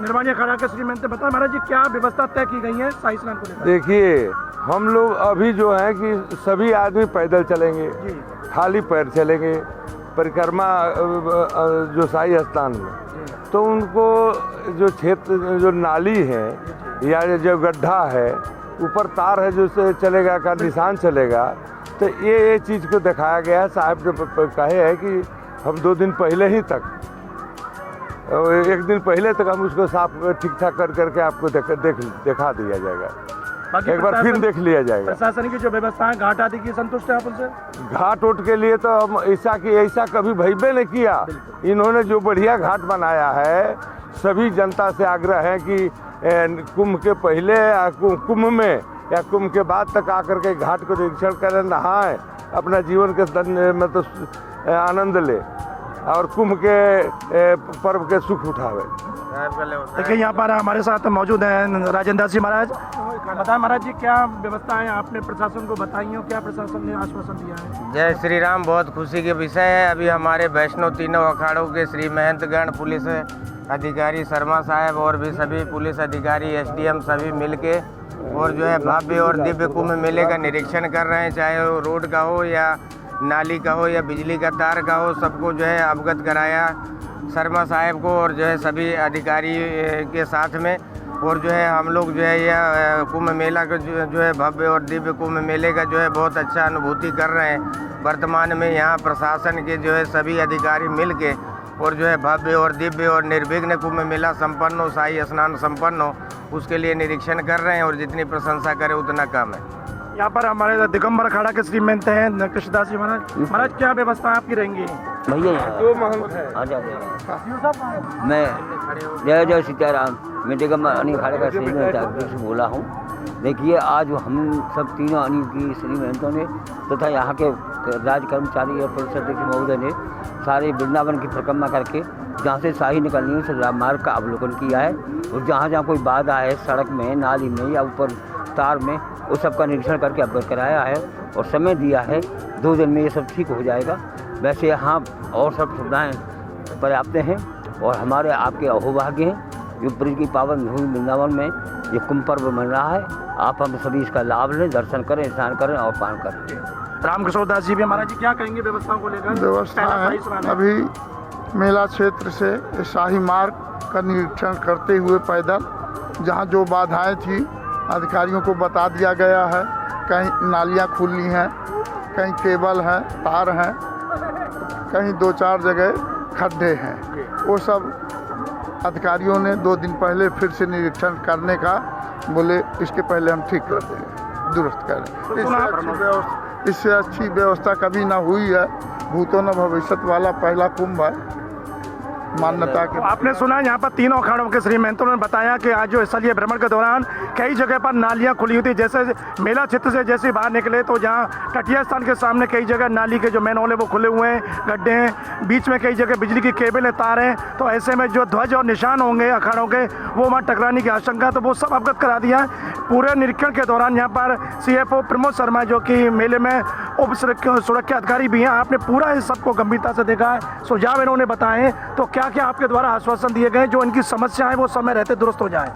निर्वाणी अखाड़ा के श्री महंत। बताएं महाराज जी, क्या व्यवस्था तय की गई है शाही स्नान को लेकर? देखिए, हम लोग अभी जो है कि सभी आदमी पैदल चलेंगे, खाली पैर चलेंगे परिक्रमा जो शाही स्नान में। तो उनको जो क्षेत्र जो नाली है या जो गड्ढा है, ऊपर तार है जो से चलेगा का निशान चलेगा, तो ये चीज़ को दिखाया गया है। साहब ने कहे है कि हम 2 दिन पहले ही तक, 1 दिन पहले तक हम उसको साफ ठीक ठाक करके आपको दिखा दिया जाएगा, एक बार फिर देख लिया जाएगा। प्रशासन की जो व्यवस्था है, घाट आदि की संतुष्ट है आप उनसे? घाट उठ के लिए तो हम ऐसा कभी भयबे नहीं किया। इन्होंने जो बढ़िया घाट बनाया है, सभी जनता से आग्रह है कि कुंभ के पहले कुंभ में या कुंभ के बाद तक आकर के घाट को निरीक्षण करें, नहाएं, अपना जीवन के मतलब आनंद ले और कुंभ के पर्व के सुख उठावे। देखिए, यहाँ पर हमारे साथ मौजूद हैं राजेंद्र दास जी महाराज। बताएं महाराज जी, क्या व्यवस्थाएं आपने प्रशासन को बताई हो, क्या प्रशासन ने आश्वासन दिया है? जय श्री राम। बहुत खुशी के विषय है। अभी हमारे वैष्णव 3 अखाड़ों के श्री महंतगण, पुलिस अधिकारी शर्मा साहब और भी सभी पुलिस अधिकारी, एसडीएम सभी मिलके और जो है भव्य और दिव्य कुंभ मेले का निरीक्षण कर रहे हैं। चाहे वो रोड का हो या नाली का हो या बिजली का तार का हो, सबको जो है अवगत कराया शर्मा साहब को और जो है सभी अधिकारी के साथ में। और जो है हम लोग जो है यह कुंभ मेला का जो है भव्य और दिव्य कुंभ मेले का जो है बहुत अच्छा अनुभूति कर रहे हैं। वर्तमान में यहाँ प्रशासन के जो है सभी अधिकारी मिल के और जो है भव्य और दिव्य और निर्विघ्न कुंभ मेला संपन्न हो, शाही स्नान संपन्न हो, उसके लिए निरीक्षण कर रहे हैं और जितनी प्रशंसा करें उतना कम है। यहाँ पर हमारे दिगंबर अखाड़ा के श्री महंत हैं कृष्णदास जी महाराज। महाराज क्या व्यवस्था आपकी रहेंगी? भैया मैं जय जय सीताराम, मैं दिगंबर अनी अखाड़े का श्री महंत अध्यक्ष बोला हूँ। देखिए, आज हम सब तीनों अनी की श्री महंतों ने तथा यहाँ के राज्य कर्मचारी और पुलिस अध्यक्ष महोदय ने सारे वृंदावन की परिक्रमा करके जहाँ से शाही निकलनी है उस मार्ग का अवलोकन किया है, और जहाँ जहाँ कोई बाधा है सड़क में, नाली में या ऊपर तार में, उस सब का निरीक्षण करके अवगत कराया है और समय दिया है 2 दिन में ये सब ठीक हो जाएगा। वैसे यहाँ और सब सुविधाएँ पर्याप्त हैं और हमारे आपके अहोभाग्य हैं जो ब्रज की पावन भूमि वृंदावन में ये कुंभ पर्व मन रहा है। आप हम सभी इसका लाभ लें, दर्शन करें, स्नान करें और पान करें। रामकृष्ण दास जी भी महाराज जी क्या कहेंगे व्यवस्थाओं को लेकर? व्यवस्था है, अभी मेला क्षेत्र से शाही मार्ग का निरीक्षण करते हुए पैदल जहाँ जो बाधाएं थी अधिकारियों को बता दिया गया है। कहीं नालियाँ खुली हैं, कहीं केबल हैं, तार हैं, कहीं 2-4 जगह खड्डे हैं। वो सब अधिकारियों ने 2 दिन पहले फिर से निरीक्षण करने का बोले, इसके पहले हम ठीक कर देंगे, दुरुस्त करें। इससे अच्छी व्यवस्था कभी ना हुई है। भूतों न भविष्यत वाला पहला कुंभ है मान्यता के। आपने सुना यहाँ पर तीनों अखाड़ों के श्री महंतों ने बताया कि आज जो स्थलीय भ्रमण के दौरान कई जगह पर नालियाँ खुली हुई थी। जैसे मेला क्षेत्र से जैसे बाहर निकले तो जहाँ तटीय स्थान के सामने कई जगह नाली के जो मैनहोल है वो खुले हुए हैं, गड्ढे हैं, बीच में कई जगह बिजली की केबल तार हैं। तो ऐसे में जो ध्वज और निशान होंगे अखाड़ों के वो वहाँ टकराने की आशंका, तो वो सब अवगत करा दिया है। पूरे निरीक्षण के दौरान यहाँ पर CFO प्रमोद शर्मा जो कि मेले में उप सुरक्षा अधिकारी भी हैं, आपने पूरा इस सबको गंभीरता से देखा है, सुझाव इन्होंने बताए हैं। तो क्या क्या आपके द्वारा आश्वासन दिए गए जो इनकी समस्या है वो समय रहते दुरुस्त हो जाए?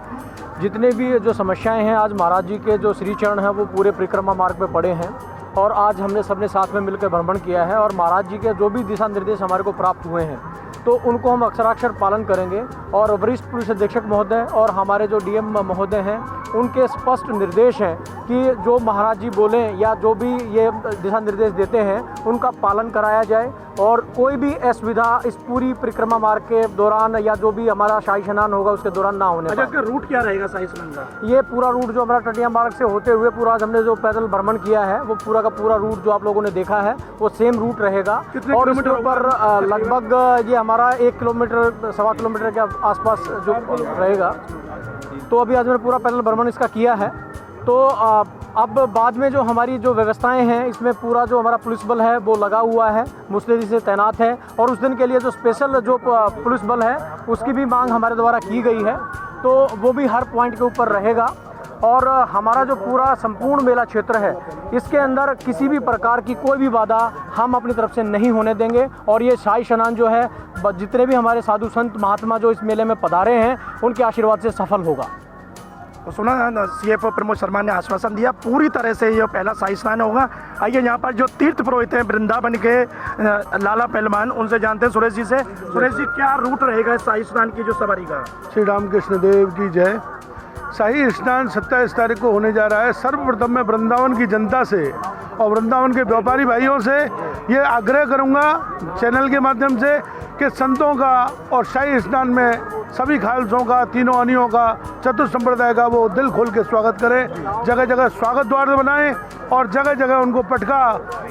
जितने भी जो समस्याएं हैं, आज महाराज जी के जो श्री चरण हैं वो पूरे परिक्रमा मार्ग पे पड़े हैं और आज हमने सबने साथ में मिलकर भ्रमण किया है और महाराज जी के जो भी दिशा निर्देश हमारे को प्राप्त हुए हैं तो उनको हम अक्षराक्षर पालन करेंगे। और वरिष्ठ पुलिस अधीक्षक महोदय और हमारे जो DM महोदय हैं उनके स्पष्ट निर्देश हैं कि जो महाराज जी बोलें या जो भी ये दिशा निर्देश देते हैं उनका पालन कराया जाए और कोई भी असुविधा इस पूरी परिक्रमा मार्ग के दौरान या जो भी हमारा शाही स्नान होगा उसके दौरान ना होने पाए। अच्छा, रूट क्या रहेगा शाही स्नान का? ये पूरा रूट जो हमारा टटिया मार्ग से होते हुए पूरा हमने जो पैदल भ्रमण किया है वो पूरा का पूरा रूट जो आप लोगों ने देखा है वो सेम रूट रहेगा। और उसके ऊपर लगभग ये हमारा 1 किलोमीटर 1.25 किलोमीटर के आसपास जो रहेगा। तो अभी आज मैंने पूरा पैदल भ्रमण इसका किया है। तो अब बाद में जो हमारी जो व्यवस्थाएं हैं इसमें पूरा जो हमारा पुलिस बल है वो लगा हुआ है, मुस्तैदी से तैनात है और उस दिन के लिए जो स्पेशल जो पुलिस बल है उसकी भी मांग हमारे द्वारा की गई है। तो वो भी हर पॉइंट के ऊपर रहेगा और हमारा जो पूरा संपूर्ण मेला क्षेत्र है इसके अंदर किसी भी प्रकार की कोई भी बाधा हम अपनी तरफ से नहीं होने देंगे। और ये शाही स्नान जो है जितने भी हमारे साधु संत महात्मा जो इस मेले में पधारे हैं उनके आशीर्वाद से सफल होगा। तो सुना CFO प्रमोद शर्मा ने आश्वासन दिया पूरी तरह से ये पहला शाही स्नान होगा। आइए यहाँ पर जो तीर्थ पुरोहित हैं वृंदावन के लाला पहलवान, उनसे जानते हैं सुरेश जी से। सुरेश जी, क्या रूट रहेगा शाही स्नान की जो सवारी का? श्री रामकृष्ण देव की जय। शाही स्नान 27 तारीख को होने जा रहा है। सर्वप्रथम मैं वृंदावन की जनता से और वृंदावन के व्यापारी भाइयों से ये आग्रह करूँगा चैनल के माध्यम से कि संतों का और शाही स्नान में सभी खालसों का, तीनों अनियों का, चतुर संप्रदाय का वो दिल खोल के स्वागत करें। जगह जगह स्वागत द्वार बनाएं और जगह जगह उनको पटका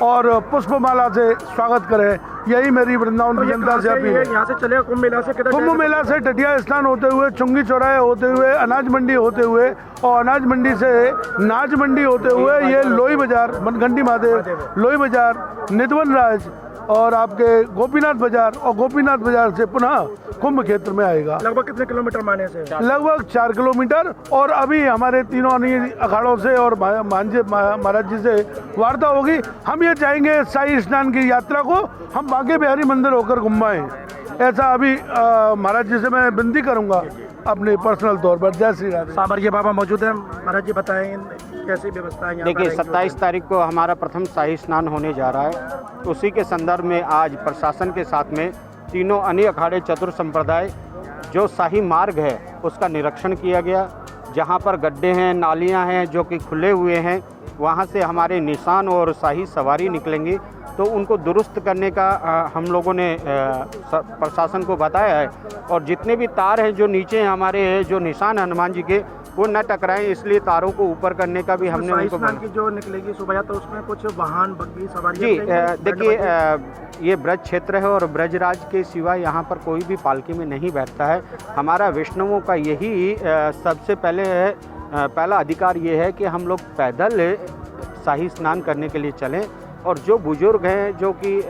और पुष्पमाला से स्वागत करें। यही मेरी वृंदावन की जनता से अपील है। यहाँ से चलेगा कुंभ मेला से? कुंभ मेला से टटिया स्नान होते हुए, चुंगी चौराहे होते हुए, अनाज मंडी होते हुए और अनाज मंडी से नाज मंडी होते हुए ये लोई बाजार, मनघंटी महादेव, लोई बाजार, निधवन राज और आपके गोपीनाथ बाजार और गोपीनाथ बाजार से पुनः कुंभ क्षेत्र में आएगा। लगभग कितने किलोमीटर माने से? लगभग 4 किलोमीटर। और अभी हमारे तीनों अखाड़ों से और महाराज जी से वार्ता होगी। हम ये चाहेंगे शाही स्नान की यात्रा को हम बांके बिहारी मंदिर होकर घुमाएं। ऐसा अभी महाराज जी से मैं विनती करूंगा अपने पर्सनल तौर पर। जय श्री राम। साबरिया बाबा मौजूद हैं, महाराज जी बताएं कैसी व्यवस्था है? देखिए, 27 तारीख को हमारा प्रथम शाही स्नान होने जा रहा है। उसी के संदर्भ में आज प्रशासन के साथ में तीनों अनी अखाड़े चतुर संप्रदाय जो शाही मार्ग है उसका निरीक्षण किया गया। जहां पर गड्ढे हैं, नालियां हैं जो कि खुले हुए हैं, वहां से हमारे निशान और शाही सवारी निकलेंगी तो उनको दुरुस्त करने का हम लोगों ने प्रशासन को बताया है। और जितने भी तार हैं जो नीचे हमारे जो निशान हनुमान जी के वो न टकराएं, इसलिए तारों को ऊपर करने का भी हमने उनको की जो निकलेगी शोभा यात्रा उसमें कुछ वाहन बग्गी सवारी जी देखिए ये ब्रज क्षेत्र है और ब्रजराज के सिवा यहाँ पर कोई भी पालकी में नहीं बैठता है। हमारा वैष्णवों का यही सबसे पहला अधिकार ये है कि हम लोग पैदल शाही स्नान करने के लिए चलें और जो बुजुर्ग हैं जो कि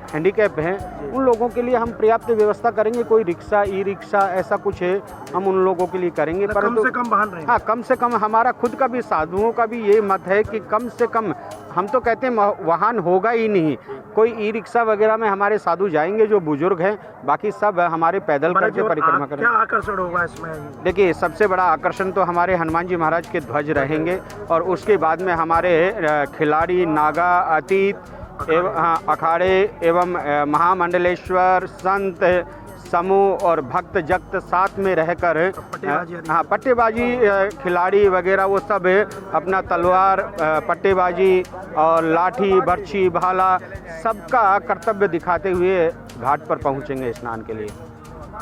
हैंडीकैप हैं उन लोगों के लिए हम पर्याप्त व्यवस्था करेंगे। कोई रिक्शा ई रिक्शा ऐसा कुछ है हम उन लोगों के लिए करेंगे, पर कम से कम वाहन रहें। हाँ, कम से कम हमारा खुद का भी साधुओं का भी ये मत है कि कम से कम, हम तो कहते हैं वाहन होगा ही नहीं, कोई ई रिक्शा वगैरह में हमारे साधु जाएंगे जो बुजुर्ग हैं, बाकी सब हमारे पैदल करके परिक्रमा करेंगे। क्या आकर्षण होगा इसमें? देखिए सबसे बड़ा आकर्षण तो हमारे हनुमान जी महाराज के ध्वज रहेंगे और उसके बाद में हमारे खिलाड़ी, नागा, अतीत एवं अखाड़े एवं महामंडलेश्वर, संत समूह और भक्त जक्त साथ में रहकर पट्टेबाजी खिलाड़ी वगैरह वो सब अपना तलवार, पट्टेबाजी और लाठी, बर्छी, भाला सबका कर्तव्य दिखाते हुए घाट पर पहुंचेंगे स्नान के लिए।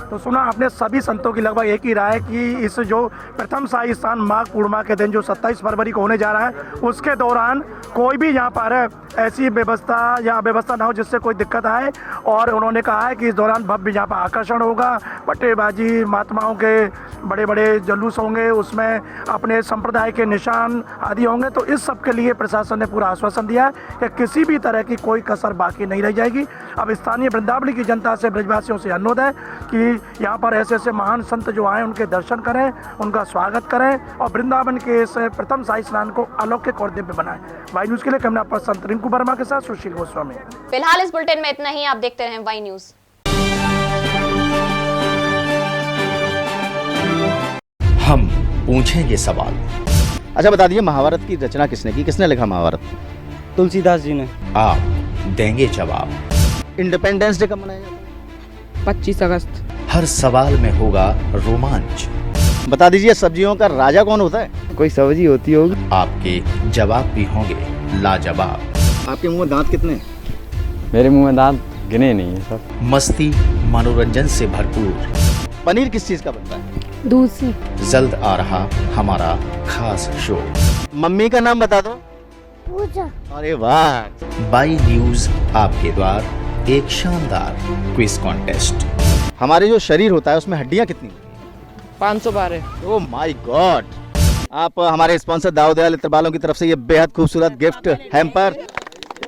तो सुना आपने, सभी संतों की लगभग एक ही राय कि इस जो प्रथम शाही स्नान माघ पूर्णिमा के दिन जो 27 फरवरी को होने जा रहा है उसके दौरान कोई भी यहाँ पर ऐसी व्यवस्था या अव्यवस्था ना हो जिससे कोई दिक्कत आए। और उन्होंने कहा है कि इस दौरान भव्य यहाँ पर आकर्षण होगा, पट्टेबाजी, महात्माओं के बड़े बड़े जुलूस होंगे, उसमें अपने संप्रदाय के निशान आदि होंगे। तो इस सब के लिए प्रशासन ने पूरा आश्वासन दिया है कि किसी भी तरह की कोई कसर बाकी नहीं रह जाएगी। अब स्थानीय वृंदावनी की जनता से, ब्रजवासियों से अनुरोध है कि यहाँ पर ऐसे ऐसे महान संत जो आए उनके दर्शन करें, उनका स्वागत करें और वृंदावन के इस प्रथम शाही स्नान को अलौकिक और दिव्य बनाएं। वाई न्यूज़ के लिए कैमरा पर्सन रिंकू वर्मा के साथ सुशील गोस्वामी। फिलहाल इस बुलेटिन में इतना ही। आप देखते रहें वाई न्यूज़। हम पूछेंगे सवाल। अच्छा बता दिए, महाभारत की रचना किसने की, किसने लिखा महाभारत? तुलसीदास जी ने। आप देंगे जवाब। इंडिपेंडेंस डे कब मनाया जाता है? 25 अगस्त। हर सवाल में होगा रोमांच। बता दीजिए, सब्जियों का राजा कौन होता है? कोई सब्जी होती होगी। आपके जवाब भी होंगे लाजवाब। आपके मुंह में दांत कितने? मेरे मुंह में दांत गिने नहीं है सर। मस्ती मनोरंजन से भरपूर। पनीर किस चीज का बनता है? दूध से। जल्द आ रहा हमारा खास शो। मम्मी का नाम बता दो। पूजा। अरे वाह। वाई न्यूज आपके द्वार एक शानदार क्विज कॉन्टेस्ट। हमारे जो शरीर होता है उसमें हड्डियां कितनी? 512। Oh my God. आप हमारे स्पॉन्सर दाऊदयाल इत्र वालों की तरफ से ये बेहद खूबसूरत गिफ्ट हैम्पर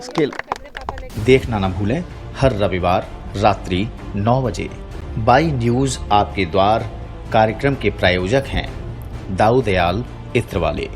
स्किल देखना ना भूलें। हर रविवार रात्रि 9 बजे वाई न्यूज आपके द्वार कार्यक्रम के प्रायोजक हैं दाऊदयाल इत्र वाले।